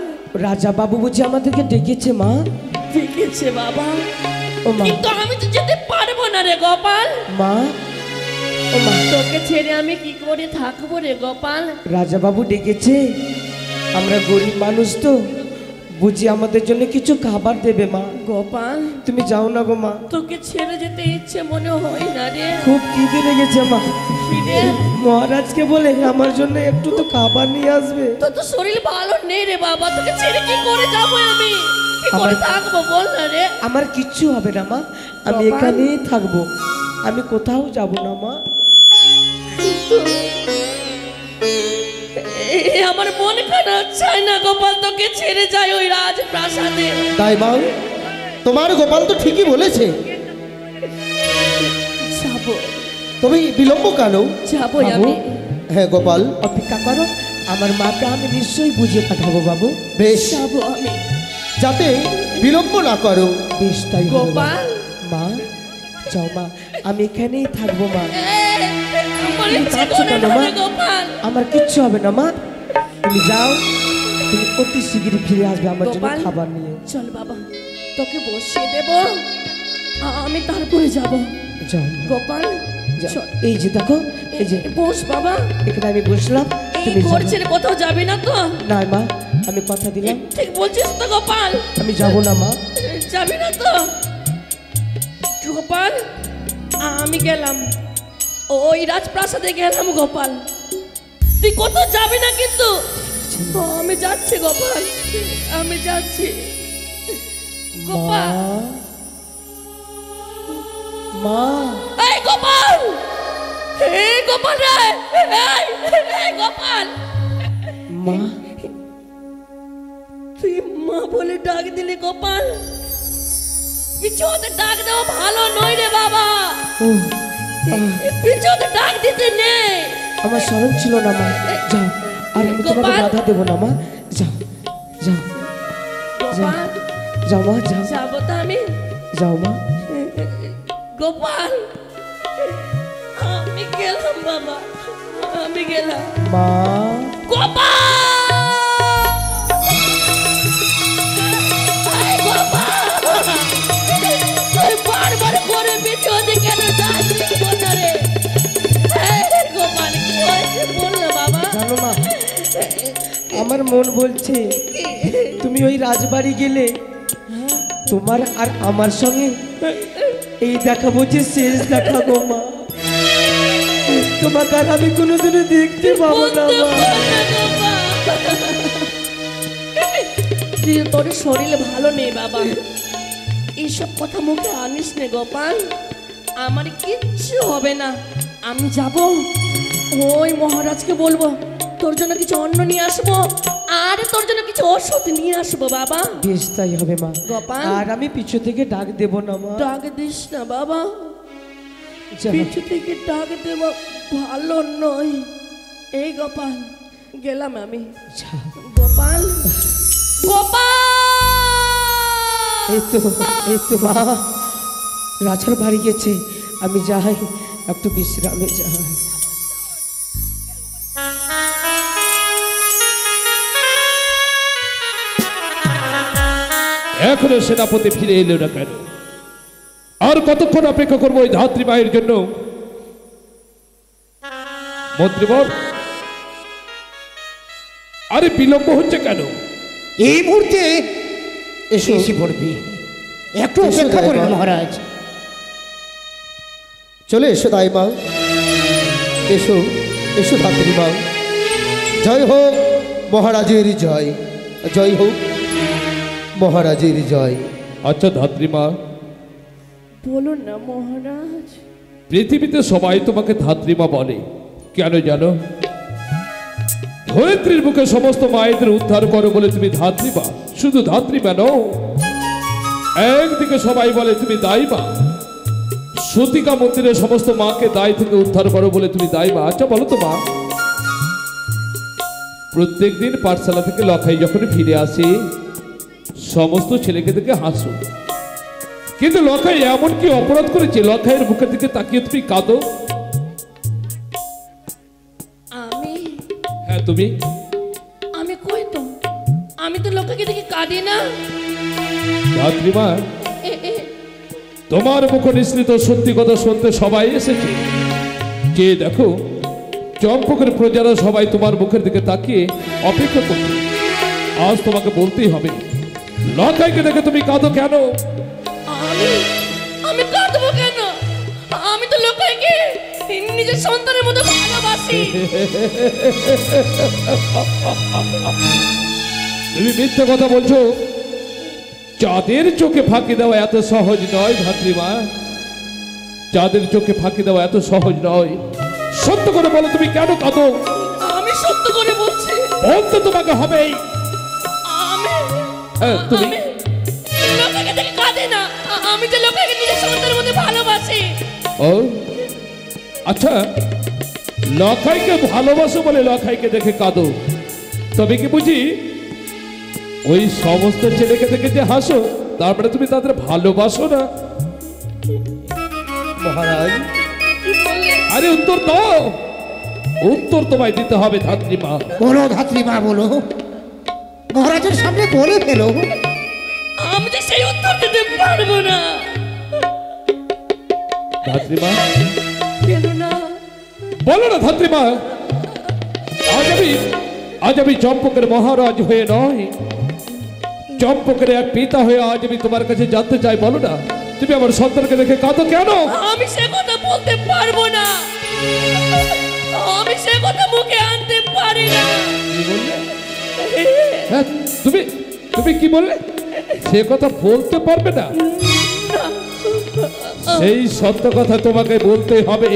রাজা বাবু বুঝি আমাদেরকে ডেকেছে মা? ডেকেছে বাবা। ও মা, কিন্তু আমি তো যেতে পারবো না রে গোপাল। মা, ও মা, তোকে ছেড়ে আমি কি করে থাকবো রে গোপাল? রাজা বাবু ডেকেছে, আমরা গরিব মানুষ তো, বুঝি আমাদের জন্য কিছু খাবার দেবে মা। গোপাল, তুমি যাও না গো মা, তোকে ছেড়ে যেতে ইচ্ছে মনে হয় না রে। খুব খিদে লেগেছে মা। খিদে? মহারাজকে বলে আমার জন্য একটু তো খাবার নিয়ে আসবে। তোর তো শরীর ভালো নেই রে বাবা, তোকে ছেড়ে কি করে যাবো আমি? কি করে থাকবো বল না রে? আমার কিচ্ছু হবে না মা, আমি গোপাল। এখানেই থাকবো, আমি কোথাও যাব না মা। আমার মন খারাপ চাই না গোপাল তোকে ছেড়ে যায় ওই রাজপ্রাসাদে। দাইমা, তোমার গোপাল তো ঠিকই বলেছে, যাবো তবে বিলম্ব কেন? যাবোই বাবু। আমি। হ্যাঁ গোপাল, অপেক্ষা করো, আমার মাকে আমি নিশ্চয়ই বুঝিয়ে পাঠাবো বাবু। বেশ, যাবো আমি। যাতে বিলম্ব না করো। বেশ তাই হবে বাবু। গোপাল মা যাও মা, আমি এখানেই থাকবো মা। আমার তুমি ইচ্ছে কাঁদছো করে কেন, না মা? রে গোপাল। আমার কিচ্ছু হবে না মা, তুমি যাও, তুমি অতি শীঘ্রই ফিরে আসবে আমার জন্য গোপাল। খাবার নিয়ে। চল বাবা, তোকে বসিয়ে দেব, আমি তারপরে যাব। যাও মা, গোপাল যাও। চল। এই যে দেখো, এই যে বস বাবা। এখানে আমি বসলাম, এই তুমি ঘর যাও। ছেড়ে কোথাও যাবি না তো? না মা, আমি কথা দিলাম ঠিক বলছিস তো গোপাল? আমি যাব না মা। যাবি না তো? গোপাল আমি গেলাম, ওই রাজপ্রাসাদে গেলাম গোপাল, তুই কোথাও যাবি না কিন্তু। আমি যাচ্ছি গোপাল, আমি যাচ্ছি গোপাল। মা এই গোপাল, এই গোপাল রে, এই গোপাল, মা তুই মা বলে ডাক দিলি গোপাল? পিছনে ডাক দেওয়া ভালো নয় রে বাবা, ও পিছনে ডাক দিতে নেই। আমার স্মরণ ছিল না মা, যাও, আর আমি তোমাকে গোপাল। বাধা দেবো না মা, যাও যাও গোপাল যাও মা, যাও যাবো তো আমি। যাও মা। গোপাল আমি গেলাম বাবা, আমি গেলাম। মা গোপাল, এই গোপাল, তুই বারবার করে পিছনে কেন যাচ্ছিস কোথারে? এই গোপাল কি হয়েছে বল না বাবা। জানো মা, আমার মন বলছে তুমি ওই রাজবাড়ি গেলে তোমার আর আমার সঙ্গে এই দেখা বলছে শেষ দেখা গো মা, তোমাকে আর আমি কোনোদিনও দেখতে পাবো না মা। তোর শরীর ভালো নেই বাবা, এইসব কথা মুখে আনিস নে গোপাল, আমার কিচ্ছু হবে না। আমি যাব, ওই মহারাজকে বলবো তোর জন্য কিছু অন্ন নিয়ে আসবো, আর তোর জন্য কিছু ওষুধ নিয়ে আসবো বাবা। বেশ তাই হবে মা, গোপাল। আর আমি পিছু থেকে ডাক দেবো না মা। ডাক দিস না বাবা, যাও। পিছু থেকে ডাক দেব ভালো নয়। এই গোপাল গেলাম আমি। যাও। গোপাল, গোপাল, এই তো মা, রাজার বাড়ি গেছে, আমি যাই একটু বিশ্রামে যাই। এখনো সেনাপতি ফিরে এলো না কেন? আর কতক্ষণ অপেক্ষা করবো ওই ধাত্রী মায়ের জন্য? মন্ত্রীবর, আরে বিলম্ব হচ্ছে কেন? এই মুহূর্তে এসো, এসে পড়বি, একটু এসো অপেক্ষা করুন দাইমা। মহারাজ। চলে এসো দাইমা, এসো এসো ধাত্রী মা। জয় হোক মহারাজের জয়, জয় হোক মহারাজের জয়। আচ্ছা ধাত্রী মা, বলুন না মহারাজ। পৃথিবীতে সবাই তোমাকে ধাত্রীমা বলে কেন জানো? ধরিত্রীর বুকে সমস্ত মায়েদের উদ্ধার করো বলে তুমি ধাত্রীমা। শুধু ধাত্রীমা নও, একদিকে সবাই বলে তুমি দাইমা। সতিকা মন্দিরে সমস্ত মাকে দায় থেকে উদ্ধার করো বলে তুমি দাইমা। আচ্ছা বলো তো মা, প্রত্যেক দিন পাঠশালা থেকে লখাই যখন ফিরে আসে সমস্ত ছেলেকে দেখে হাসো, কিন্তু লখাই এমন কি অপরাধ করেছে লখাইয়ের বুকের দিকে তাকিয়ে তুমি কাঁদো? আমি হ্যাঁ তুমি। আমি কই তো, আমি তো লোককে দেখে কাঁদি না। ধাত্রীমা, এ, এ, তোমার মুখ নিঃসৃত সত্যি কথা শুনতে সবাই এসেছে। যে দেখো চম্পকের প্রজারা সবাই তোমার মুখের দিকে তাকিয়ে অপেক্ষা করছে। আজ তোমাকে বলতেই হবে, লখাইকে দেখে তুমি কাঁদো কেন? আমি আমি কাঁদবো কেন? আমি তো লোককে নিজের সন্তানের মতো ভালোবাসি। তুমি মিথ্যে কথা বলছো। চাঁদের চোখে ফাঁকি দেওয়া এত সহজ নয় ধাত্রীমা, চাঁদের চোখে ফাঁকি দেওয়া এত সহজ নয়। সত্য করে বলো তুমি কেন কাঁদো? আমি সত্য করে বলছি, বলতে তোমাকে হবেই। আমি হ্যাঁ, তুমি আমি লোককে দেখে কাঁদে না। আমি যে লোককে নিজের সন্তানের মধ্যে ভালোবাসি। ও আচ্ছা, লখাইকে ভালোবাসো বলে লখাইকে দেখে কাঁদো, তবে কি বুঝি ওই সমস্ত ছেলেকে দেখে যে হাসো তারপরে তুমি তাদের ভালোবাসো না? মহারাজ, আরে উত্তর দাও, উত্তর তোমায় দিতে হবে ধাত্রীমা। বলো ধাত্রীমা, বলো, মহারাজের সামনে বলে ফেলো। আমি যে সেই উত্তর দিতে পারবো না। ধাত্রীমা কেন না? বলো না ধাত্রীমা। আজ আমি চম্পকের মহারাজ হয়ে নয়, চম্পকের এক পিতা হয়ে আজ আমি তোমার কাছে জানতে চাই, বলো না তুমি আমার সন্তানকে দেখে কাঁদো কেন? আমি সে কথা বলতে পারবো না, আমি সে কথা মুখে আনতে পারি না। কি বললে? হ্যাঁ, তুমি কি বললে? সে কথা বলতে পারবে না? সেই সত্য কথা তোমাকে বলতে হবে।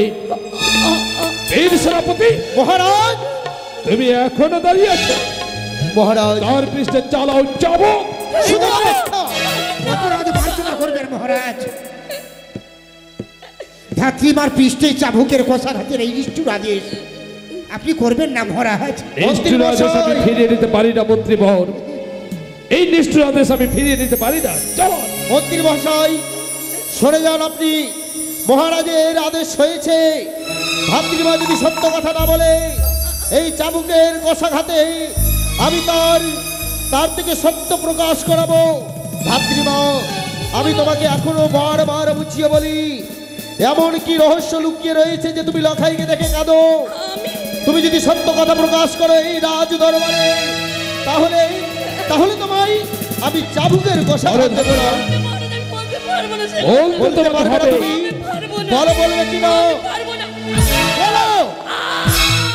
বীর সেনাপতি মহারাজ, তুমি এখনো দাঁড়িয়ে আছো? মহারাজ, তার পৃষ্ঠে চালাও চাবুক। শুধু অপেক্ষা। অপরাধ মার্জনা করবেন মহারাজ। ধাত্রীমার পৃষ্ঠে চাবুকের কষার হাতের এই নিষ্ঠুর আদেশ আপনি করবেন না মহারাজ। নিষ্ঠুর আদেশ আমি ফিরিয়ে নিতে পারি না মন্ত্রী বর, এই নিষ্ঠুর আদেশ আমি ফিরিয়ে নিতে পারি না। চলো মন্ত্রী মহাশয়, সরে যান আপনি। মহারাজের আদেশ হয়েছে, ভাতৃমা যদি সত্য কথা না বলে এই চাবুকের কষাঘাতে আমি তার থেকে সত্য প্রকাশ করাবো। ভাতৃমা, আমি তোমাকে এখনো বারবার বুঝিয়ে বলি, এমন কি রহস্য লুকিয়ে রয়েছে যে তুমি লখাইকে দেখে কাঁদো? তুমি যদি সত্য কথা প্রকাশ করো এই রাজ দরবারে, তাহলে তোমায় আমি চাবুকের কষাঘাত দেব না। বলতে পারবো না, বলতে পারবে না তুমি? বলো, বলবে কি না? বলো,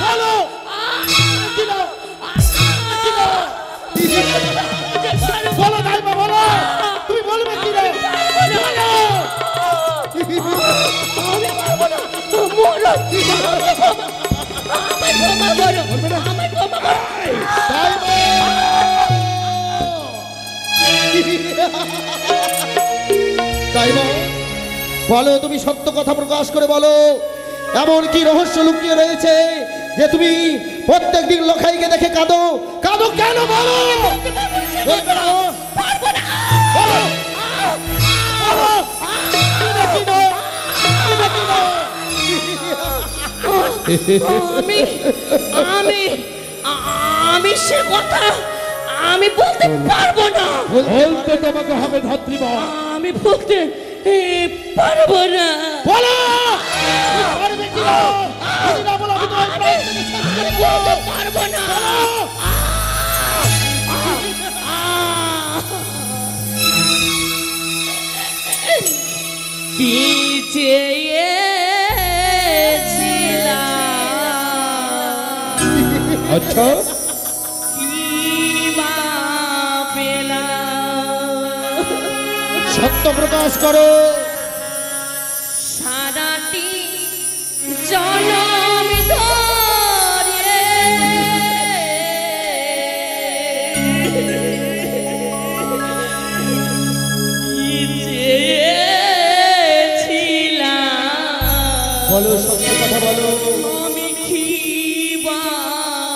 বলো, কি না? বলো দাইমা, বলো, তুমি বলবে কি না? দাইমা, বলো, তুমি সত্য কথা প্রকাশ করে বলো, এমন কি রহস্য লুকিয়ে রয়েছে যে তুমি প্রত্যেক দিন লখাইকে দেখে কাঁদো? কাঁদো কেন বলো? বলবে না? বলো, বলো, কি না? আমি সে কথা আমি বলতে পারবো না। বলতে তোমাকে হবে ধাত্রীমা। আমি বলতে পারবো না। বলো, পারবে কি না? যদি না বলো আমি তোমার প্রাণ থেকে শেষ করে দেব। বলতে পারবো না। কি চেয়েছিলাম, আচ্ছা, কি বা পেলাম, সত্য প্রকাশ করো। সারাটি জনম ধরে কি চেয়েছিলাম, বলো, সত্য কথা বলো। আমি কি বা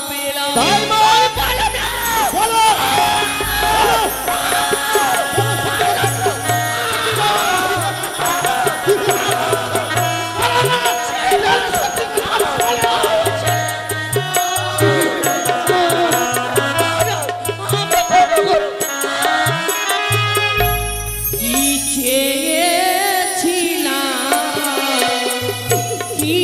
পেলাম। দাইমা, বলো না। বলো, কি চেয়েছিলাম, কি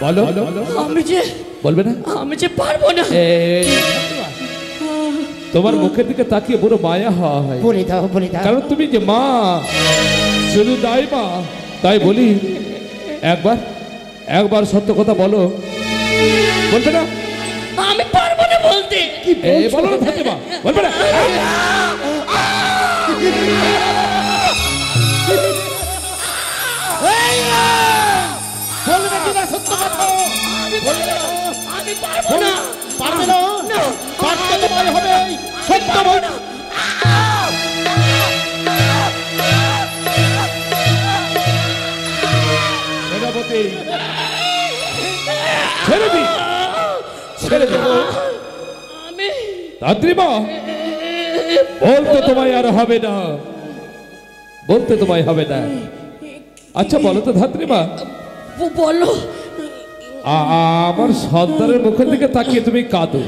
বলো আমি যে বলবে না আমি যে পারবো না। তোমার মুখের দিকে তাকিয়ে বড় মায়া হয়, বলে দাও বলে দাও। কারণ তুমি যে মা, শুধু তাই মা, তাই বলি একবার একবার সত্য কথা বলো, বলবে না? আমি পারবো না বলতে। বলো না ফাতেমা, বলবে না? বলবে কিনা সত্য কথা? আমি পারবো না। পারবে না? পারতে তোমার হবে, সত্য বল। সেনাপতি, ছেড়ে দি, ছেড়ে দেব। আমি ধাত্রীমা, বলতে তোমায় আর হবে না, বলতে তোমায় হবে না। আচ্ছা বলো তো ধাত্রীমা, বলো। আমার সন্তানের মুখের দিকে তাকিয়ে তুমি কাঁদো,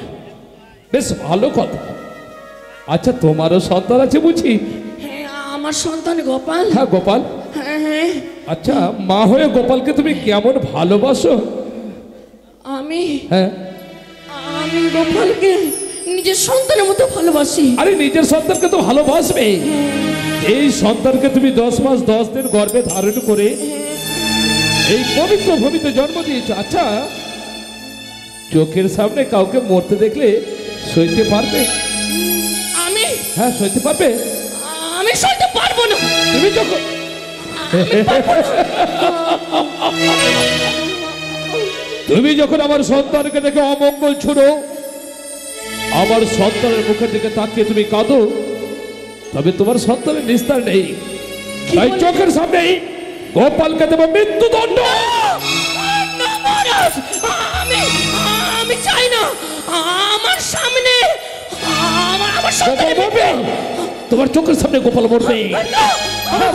বেশ ভালো কথা। আচ্ছা তোমারও সন্তান আছে বুঝি? হ্যাঁ, আমার সন্তান গোপাল। হ্যাঁ গোপাল। হ্যাঁ, আচ্ছা মা হয়ে গোপালকে তুমি কেমন ভালোবাসো? আমি হ্যাঁ, আমি গোপালকে নিজের সন্তানের মতো ভালোবাসি। আরে নিজের সন্তানকে তো ভালোবাসবে। এই সন্তানকে তুমি 10 মাস 10 দিন গর্ভে ধারণ করে এই পবিত্র ভূমিতে জন্ম দিয়েছো। আচ্ছা চোখের সামনে কাউকে মরতে দেখলে সইতে পারবে? আমি হ্যাঁ সইতে পারবে? আমি সইতে পারবো না। তুমি যখন তুমি যখন আমার সন্তানকে দেখে অমঙ্গল ছুড়ো, আমার সন্তানের মুখের দিকে তাকিয়ে তুমি কাঁদো, তবে তোমার সন্তানের নিস্তার নেই। তাই চোখের সামনে গোপালকে দেব মৃত্যুদণ্ড। আমি চাই না আমার সামনে আমার সন্তান মরবে, তোমার চোখের সামনে গোপাল মরবে।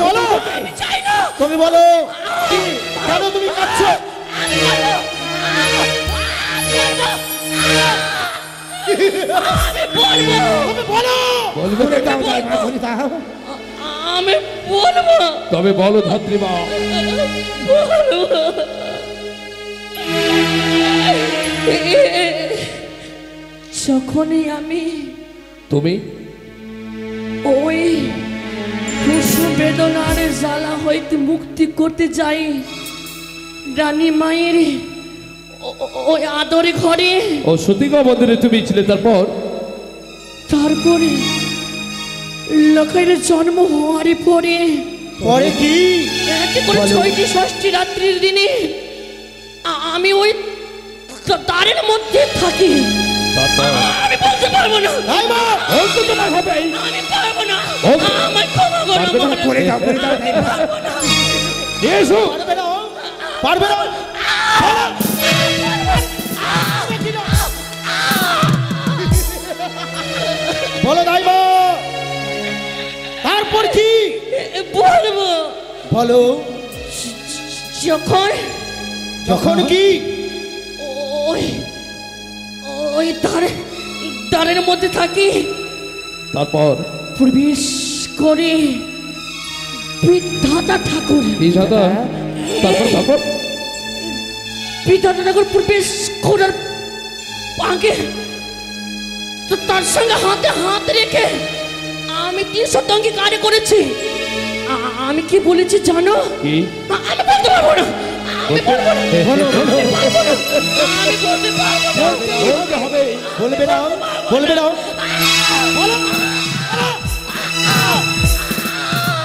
বলো, আমি চাই না। তুমি বলো কেন তুমি কাঁদছো? বলবে বলে দাও, বলে দাও। আমি বলবো। তবে বলো ধাত্রীমা। যখনই আমি তুমি ওই কুসুম বেদনার জ্বালা হইতে মুক্তি করতে যাই রানী মায়ের ওই আদরে ঘরে, ও সতীগা মন্দিরে তুমি ছিলে, তারপরে লোকের জন্ম হওয়ার পরে পরে কি? একে করে 6টি ষষ্ঠী রাত্রির দিনে আমি ওই তারের মধ্যে থাকি। আমি বলতে পারবো না। বলতে তোমার হবে। আমি পারবো না। বলতে। আমায় ক্ষমা করো মহারাজ। করে দাও, করে দাও। এসো। পারবে না, পারবে না। বলো দাইমা, তারপর কি? বলবো। বলো যখন যখন কি? ওই ওই তারের মধ্যে থাকি, তারপর প্রবেশ করে বিধাতা ঠাকুর বিধাতা তারপর তারপর বিধাতা ঠাকুর প্রবেশ করার আগে তো তার সঙ্গে হাতে হাত রেখে আমি 300 অঙ্গীকার করেছি। আমি কি বলেছি জানো? কি? আমি বলতে পারবো না। আমি বলবো না। আমি বলতে পারবো না। বলতে হবে, বলবে না, বলবে না। বলো।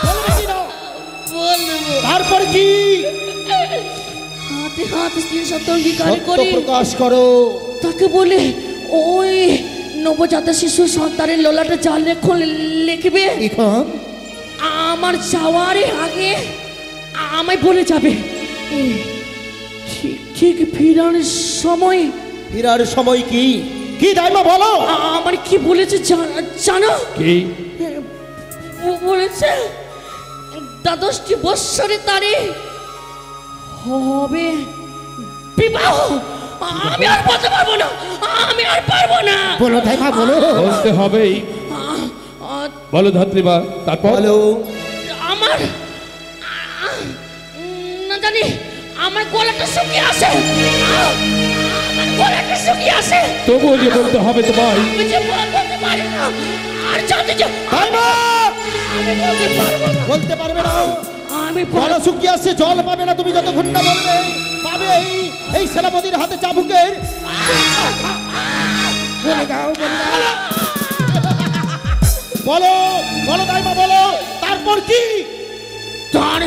বলবে কি না? বলবো। তারপর কি? হাতে হাত 300 অঙ্গীকার সত্য করে প্রকাশ করো। তাকে বলে ওই নবজাত শিশু সন্তানের লোলাটা জাল রেখে লিখবে। এখন আমার যাওয়ার আগে আমায় বলে যাবে। ঠিক ঠিক ফিরার সময়। ফেরার সময় কি? কি দাইমা বলো। আমার কি বলেছে জানো? কি? বলেছে 12টি বৎসরে তারে হবে বিবাহ। আমি আর বলতে পারবো না। আমি আর পারবো না। বলো দাইমা বলো। বলতে হবেই। বলো ধাত্রীমা তারপর। বলো। আমার না জানি আমার গলাটা শুকিয়ে আসে। আমার গলাটা শুকিয়ে আসে। তবুও যে বলতে হবে তোমায়। আমি যে বলতে পারি না। আর জানতে চাই দাইমা আমি বলতে পারবো না। বলতে পারবে না। আমি গলা শুকিয়ে আসছে, জল পাবে না তুমি যতক্ষণ না বলবে। পাবে এই সেনাপতির হাতে চাবুকের। বলে দাও, বলে দাও। বলো, বলো দাইমা বলো। তারপর কি? তার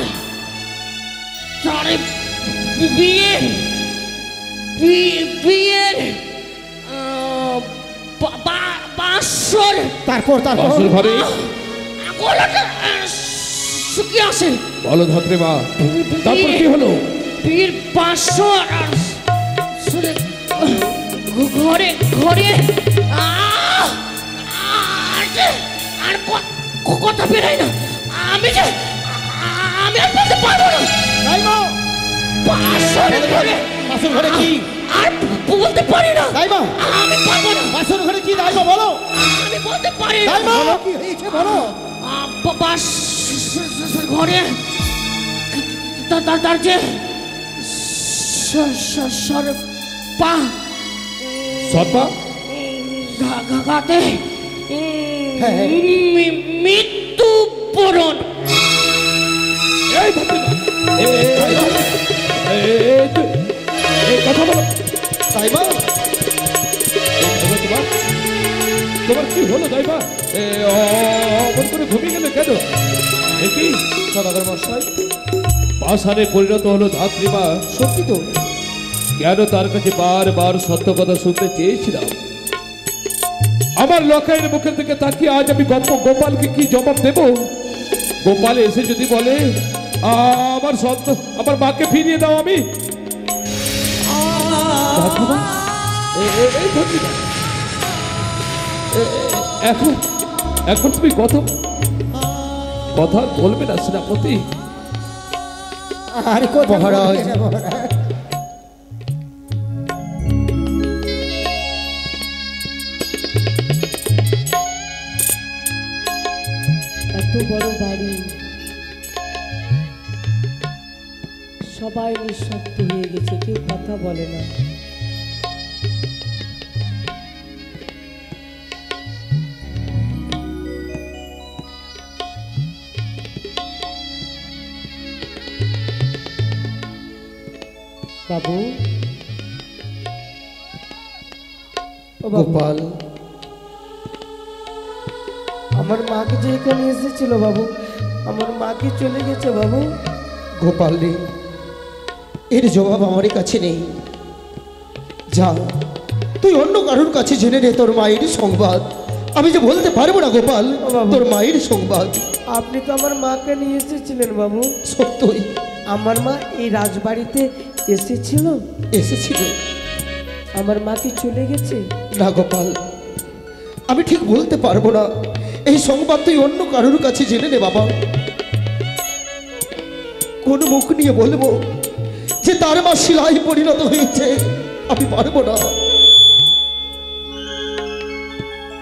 বিয়ের বাসর। তারপর তারপর বাসর ঘরে গলাটা শুকিয়ে আসে। বলো ধাত্রীমা তারপর কি হলো? বিয়ের বাসর আর ঘরে ঘরে আর কথা বেরাই না। আমি আর বলতে পারবো না। দাইমা বাসর ঘরে বাসর ঘরে কি? আর বলতে পারি না। দাইমা আমি পারবো না। বাসর ঘরে কি? দাইমা বলো। আমি বলতে পারি না। দাইমা কি হয়েছে বলো। ঘরে তার যে পা সর্পা ঘাতে মৃত্যু বরণ। এই ধাত্রীমা এই কথা বলো। দাইমা তোমার কি হলো দাইমা? অমন করে ঘুমিয়ে গেলে কেন? কি সদাগর মশাই পাষাণে পরিণত হলো ধাত্রীমা? সত্যি তো। কেন তার কাছে বারবার সত্য কথা শুনতে চেয়েছিলাম। আমার লকাইয়ের মুখের থেকে তাকিয়ে আজ আমি গোপালকে কি জবাব দেব? গোপাল এসে যদি বলে আমার সত্য আমার মাকে ফিরিয়ে দাও, আমি এখন এখন তুমি কথা বলবে না সেনাপতি? আর মহারাজ এত বড় বাড়ি, সবাই নিঃশব্দ হয়ে গেছে, কেউ কথা বলে না। বাবু, ও বাবু, গোপাল আমার মাকে যে এখানে এসেছিল বাবু, আমার মাকে চলে গেছে বাবু। গোপাল রে, এর জবাব আমার কাছে নেই। যা তুই অন্য কারোর কাছে জেনে নে তোর মায়ের সংবাদ। আমি যে বলতে পারবো না গোপাল তোর মায়ের সংবাদ। আপনি তো আমার মাকে নিয়ে এসেছিলেন বাবু। সত্যই আমার মা এই রাজবাড়িতে এসেছিল। এসেছিল। আমার মা কি চলে গেছে? না গোপাল, আমি ঠিক বলতে পারবো না। এই সংবাদ তুই অন্য কারোর কাছে জেনে নে বাবা। কোন মুখ নিয়ে বলবো যে তার মা শিলায় পরিণত হয়েছে? আমি পারবো না।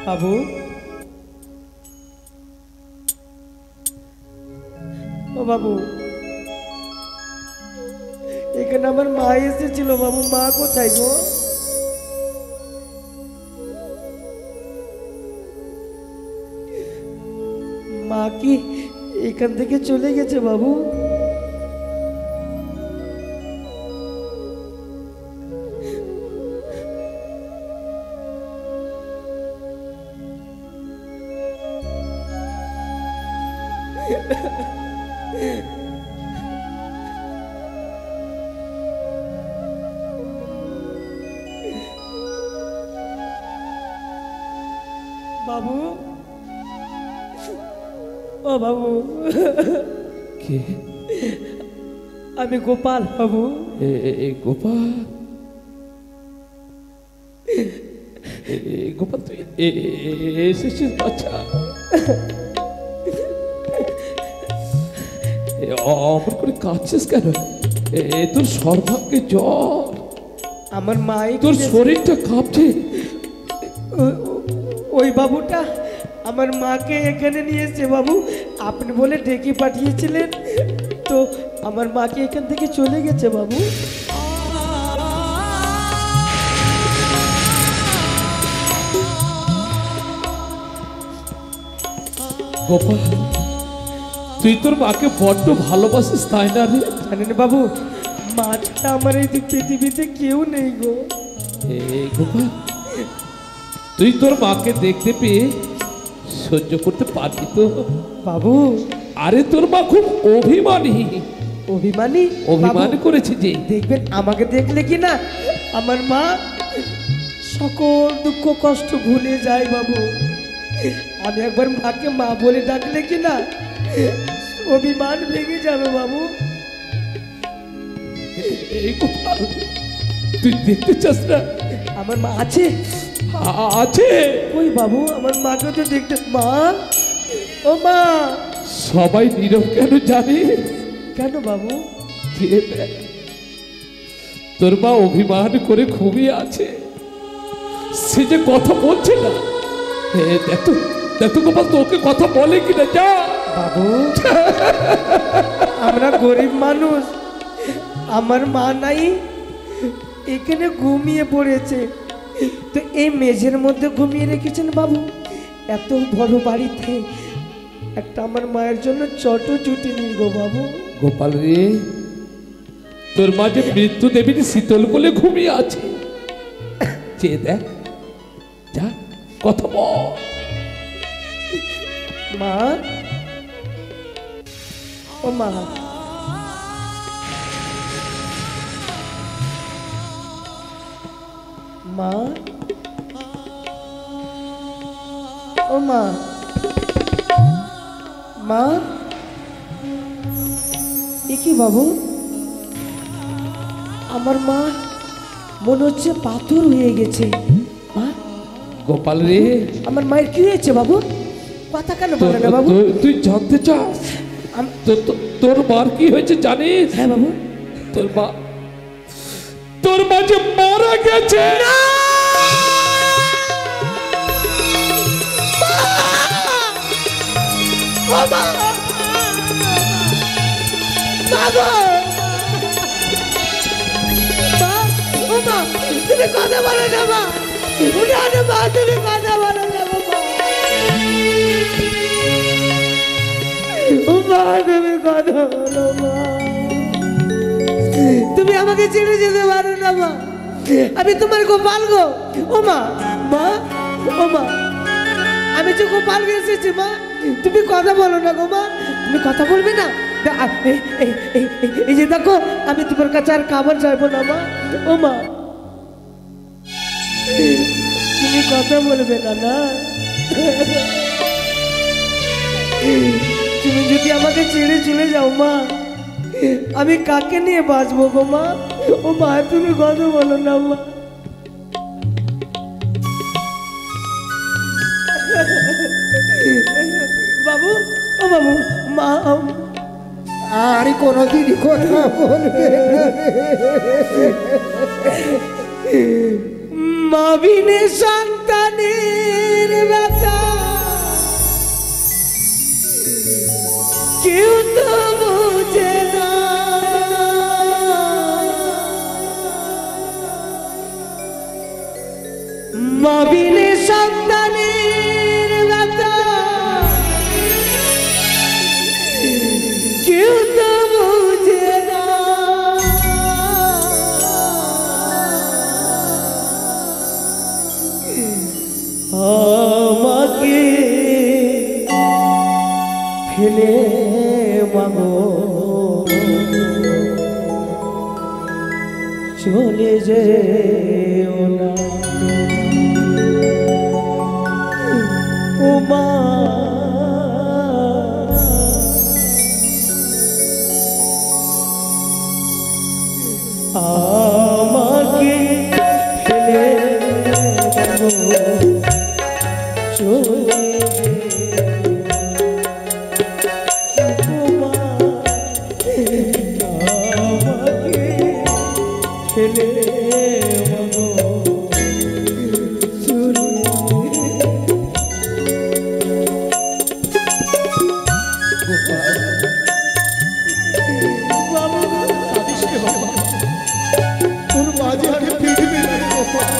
বাবু, ও বাবু, এখানে আমার মা এসেছিল বাবু। মা কোথায় গো? মা কি এখান থেকে চলে গেছে বাবু? বাবু, ও বাবু, কে? আমি গোপাল বাবু। গোপাল, গোপাল তুই এসেছিস? বাচ্চা অমন করে কাঁদছিস কেন? তোর সর্বাঙ্গে জ্বর, আমার মা তোর শরীরটা কাঁপছে। ওই বাবুটা আমার মাকে এখানে নিয়ে এসেছে বাবু। আপনি বলে ডেকে পাঠিয়েছিলেন, তো আমার মাকে এখান থেকে চলে গেছে বাবু। গোপাল, তুই তোর মাকে বড্ড ভালোবাসিস তাই না রে? জানেন বাবু, মা ছাড়া আমার এই পৃথিবীতে কেউ নেই গো। গোপাল, তুই তোর মাকে দেখতে পেয়ে সহ্য করতে পারবি তো বাবু? আরে তোর মা খুব অভিমানী। অভিমানী? অভিমান করেছে যে। দেখবেন আমাকে দেখলে কি না আমার মা সকল দুঃখ কষ্ট ভুলে যায় বাবু। আমি একবার মাকে মা বলে ডাকলে কি না অভিমান ভেঙে যাবে বাবু। এই গোপাল, তুই দেখতে চাস না আমার মা আছে? আছে। ওই বাবু, আমার মাকে তো দেখতে। মা, ও মা। সবাই নীরব কেন জানিস? কেন বাবু? তোর মা অভিমান করে ঘুমিয়ে আছে, সে যে কথা বলছে না। দেখো দেখো গোপাল, তোকে কথা বলে কিনা। যা বাবু, আমরা গরিব মানুষ, আমার মা নাই, এখানে ঘুমিয়ে পড়েছে। তো এই মেঝের মধ্যে ঘুমিয়ে রেখেছেন বাবু। এত বড় বাড়িতে একটা আমার মায়ের জন্য ছোট ছুটি নিল গো বাবু। গোপাল রে, তোর মা যে মৃত্যু দেবীর শীতল কোলে ঘুমিয়ে আছে, চেয়ে দেখ, যা কথা বল। মা, ও মা, মা, ও মা, মা। এ কি বাবু, আমার মা মনে হচ্ছে পাথর হয়ে গেছে। মা, গোপাল রে, আমার মায়ের কি হয়েছে বাবু? কথা কেন বলে না বাবু? তুই জানতে চাস তোর মার কি হয়েছে জানিস? হ্যাঁ বাবু। তোর মা যে মারা গেছে। তুমি কথা বলো না মা, তুমি কথা বলো না মা, তুমি কথা বলো মা। তুমি আমাকে ছেড়ে যেতে পারো না মা, আমি তোমার গোপাল গো। ও মা, মা, ও মা, আমি যে গোপাল এসেছি মা, তুমি কথা বলো না গো মা। তুমি কথা বলবে না? এই যে দেখো, আমি তোমার কাছে আর খাবার চাইবো না মা। ও মা, তুমি কথা বলবে না না? তুমি যদি আমাকে ছেড়ে চলে যাও মা, আমি কাকে নিয়ে বাঁচবো গো মা? ও মা, তুমি কথা বলো না মা। বাবু, ও বাবু, মা। আর কোনোদিনই কথা বলবে না রে। মা বিনে সন্তানের ব্যথা কেউ তো মাবিনে সন্তানের ব্যথা কেউ তো বুঝে না। আমাকে ফেলে মাগো চলে যেও না ও মা। আমাকে ফেলে মাগো চলে যেও মা। আমাকে ফেলে মাগো চলে তোর মাঝে আগে ফিরবে না রে গোপাল।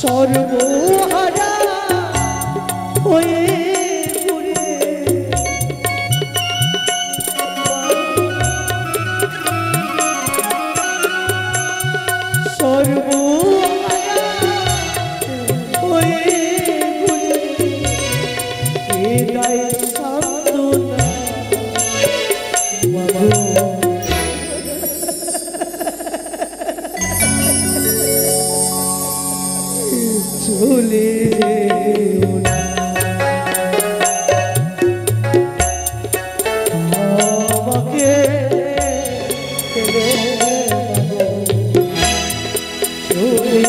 সর্বহারা হয়ে ঘুরে সর্বহারা হয়ে ঘুরে হৃদয় সান্ত্বনা মাগো। চলে যেও না আমাকে ফেলে মাগো চলে যেও না। আমাকে ফেলে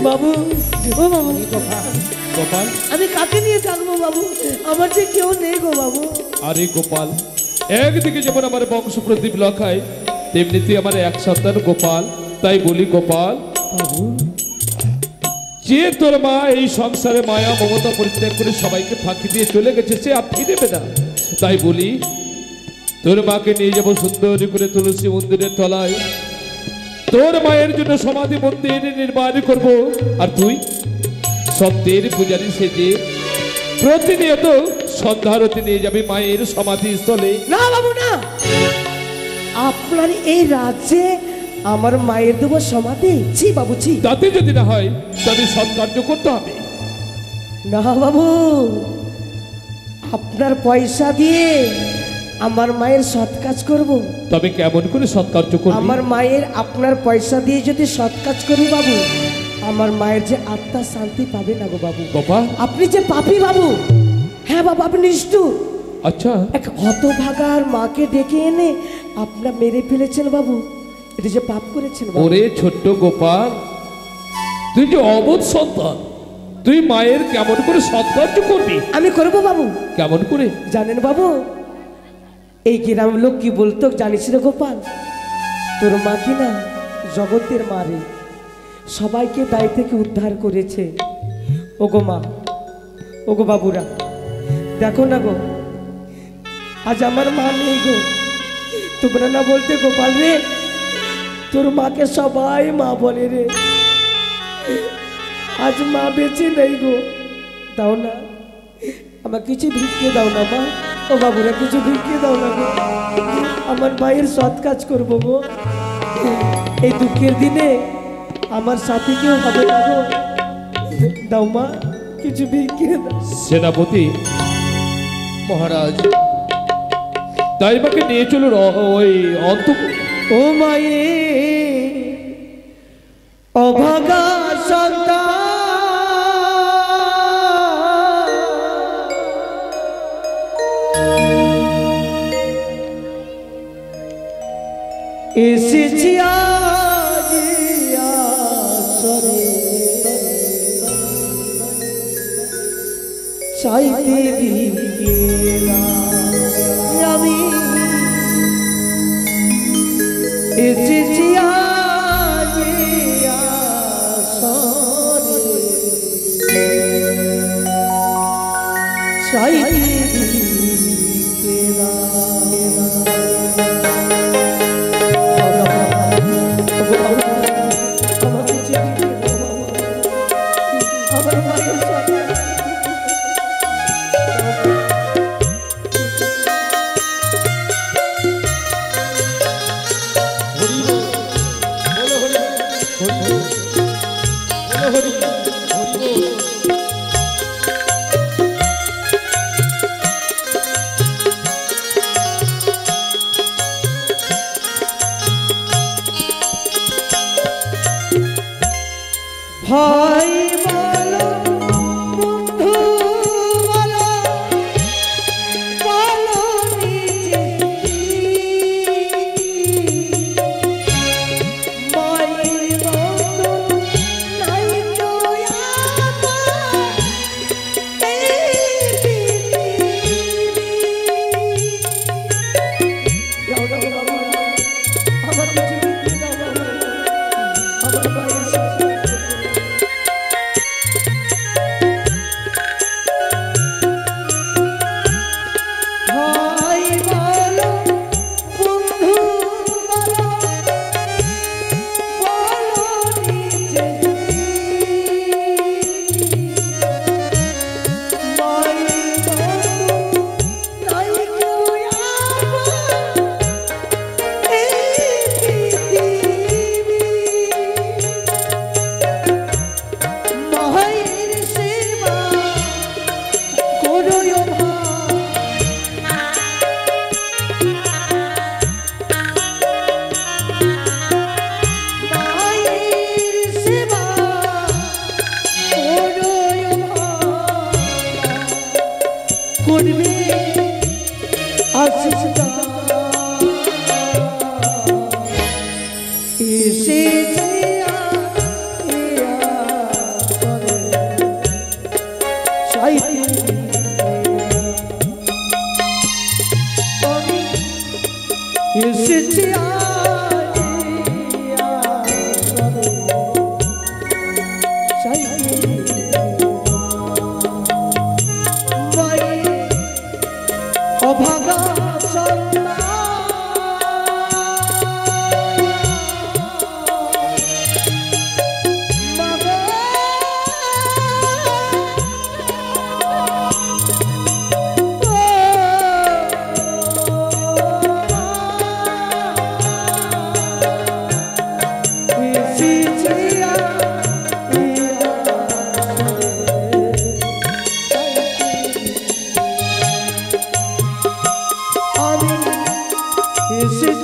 বাবু ও বাবু গোপাল, আমি কাকে নিয়ে থাকবো বাবু? আমার যে কেউ নেই গো বাবু। আরে গোপাল, একদিকে যেমন আমার বংশ প্রদীপ লখায়, তেমনি তুই আমার এক সন্তান গোপাল। তাই বলি গোপাল, যে তোর মা এই সংসারে মায়া মমতা পরিত্যাগ করে সবাইকে ফাঁকি দিয়ে চলে গেছে, সে আর ফিরবে না। তাই বলি তোর মাকে নিয়ে যাবো সুন্দর করে তুলসী মন্দিরের তলায়, তোর মায়ের জন্য সমাধি মন্দির নির্মাণ করব। আর তুই সত্যের পূজারী সেজে প্রতিনিয়ত সন্ধ্যারতি নিয়ে যাবে মায়ের সমাধি স্থলে। না বাবু না, আপনার এই রাজ্যে আমার মায়ের দেবো সমাধি? ছি বাবু ছি। তাতে যদি না হয় তবে সৎকার্য করতে হবে। না বাবু, আপনার পয়সা দিয়ে আমার মায়ের সৎ কাজ করব। তবে কেমন করে সৎকার্য করবে? আমার মায়ের আপনার পয়সা দিয়ে যদি সৎ কাজ করি বাবু, আমার মায়ের যে আত্মা শান্তি পাবে না গো বাবু। গোপাল, আপনি যে পাপী বাবু। হ্যাঁ বাবু, আপনি নিষ্ঠুর। আচ্ছা, এক হতভাগার মাকে ডেকে এনে আপনার মেরে ফেলেছেন বাবু। এটা যে পাপ করেছেন বাবু। ওরে ছোট্ট গোপাল, তুই যে অবোধ সন্তান, তুই মায়ের কেমন করে সৎকার্য করবি? আমি করবো বাবু। কেমন করে? জানেন বাবু, এই গ্রামের লোক কি বলতো জানিস রে গোপাল? তোর মা কি না জগতের মারে, সবাইকে দায় থেকে উদ্ধার করেছে। ওগো মা, ওগো বাবুরা, দেখো না গো, আজ আমার মা নেই গো। তোমরা না বলতে গোপাল রে, তোর মাকে সবাই মা বলে রে। আজ মা বেঁচে নেই গো। দাও না, আমার কিছু ভিক্ষে দাও না মা। ও বাবুরা, কিছু ভিক্ষে দাও না গো, আমার মায়ের সৎ কাজ করবো গো। এই দুঃখের দিনে আমার সাথে কেউ হবে না গো। দাও মা, কিছু ভিক্ষে দাও। সেনাপতি মহারাজ, তাই মাকে নিয়ে চলুন ওই অন্তপুরে। ও মায়ে অভাগা সন্তান, এসেছি আজ আসরে, চাইতে ভিক্ষে আমি এসেছি আজ আসরে, চাইতে ভিক্ষে আমার মায়ের সাথে ভাই বলো, বন্ধু বলো, বলো নিজে কি মায়ের মতো নাই তো আমার এই পৃথিবী। দাও দাও বাবা, আমার কিছু ভিক্ষে দাও বাবা, আমার মায়ের সাথে ভাই বলো, বন্ধু বলো, বলো নিজে মায়ের মতো নাই কেউ আমার এই পৃথিবী। মায়ের সেবা করো করবে আশিস এসেছে এসেছে অভাগা এসে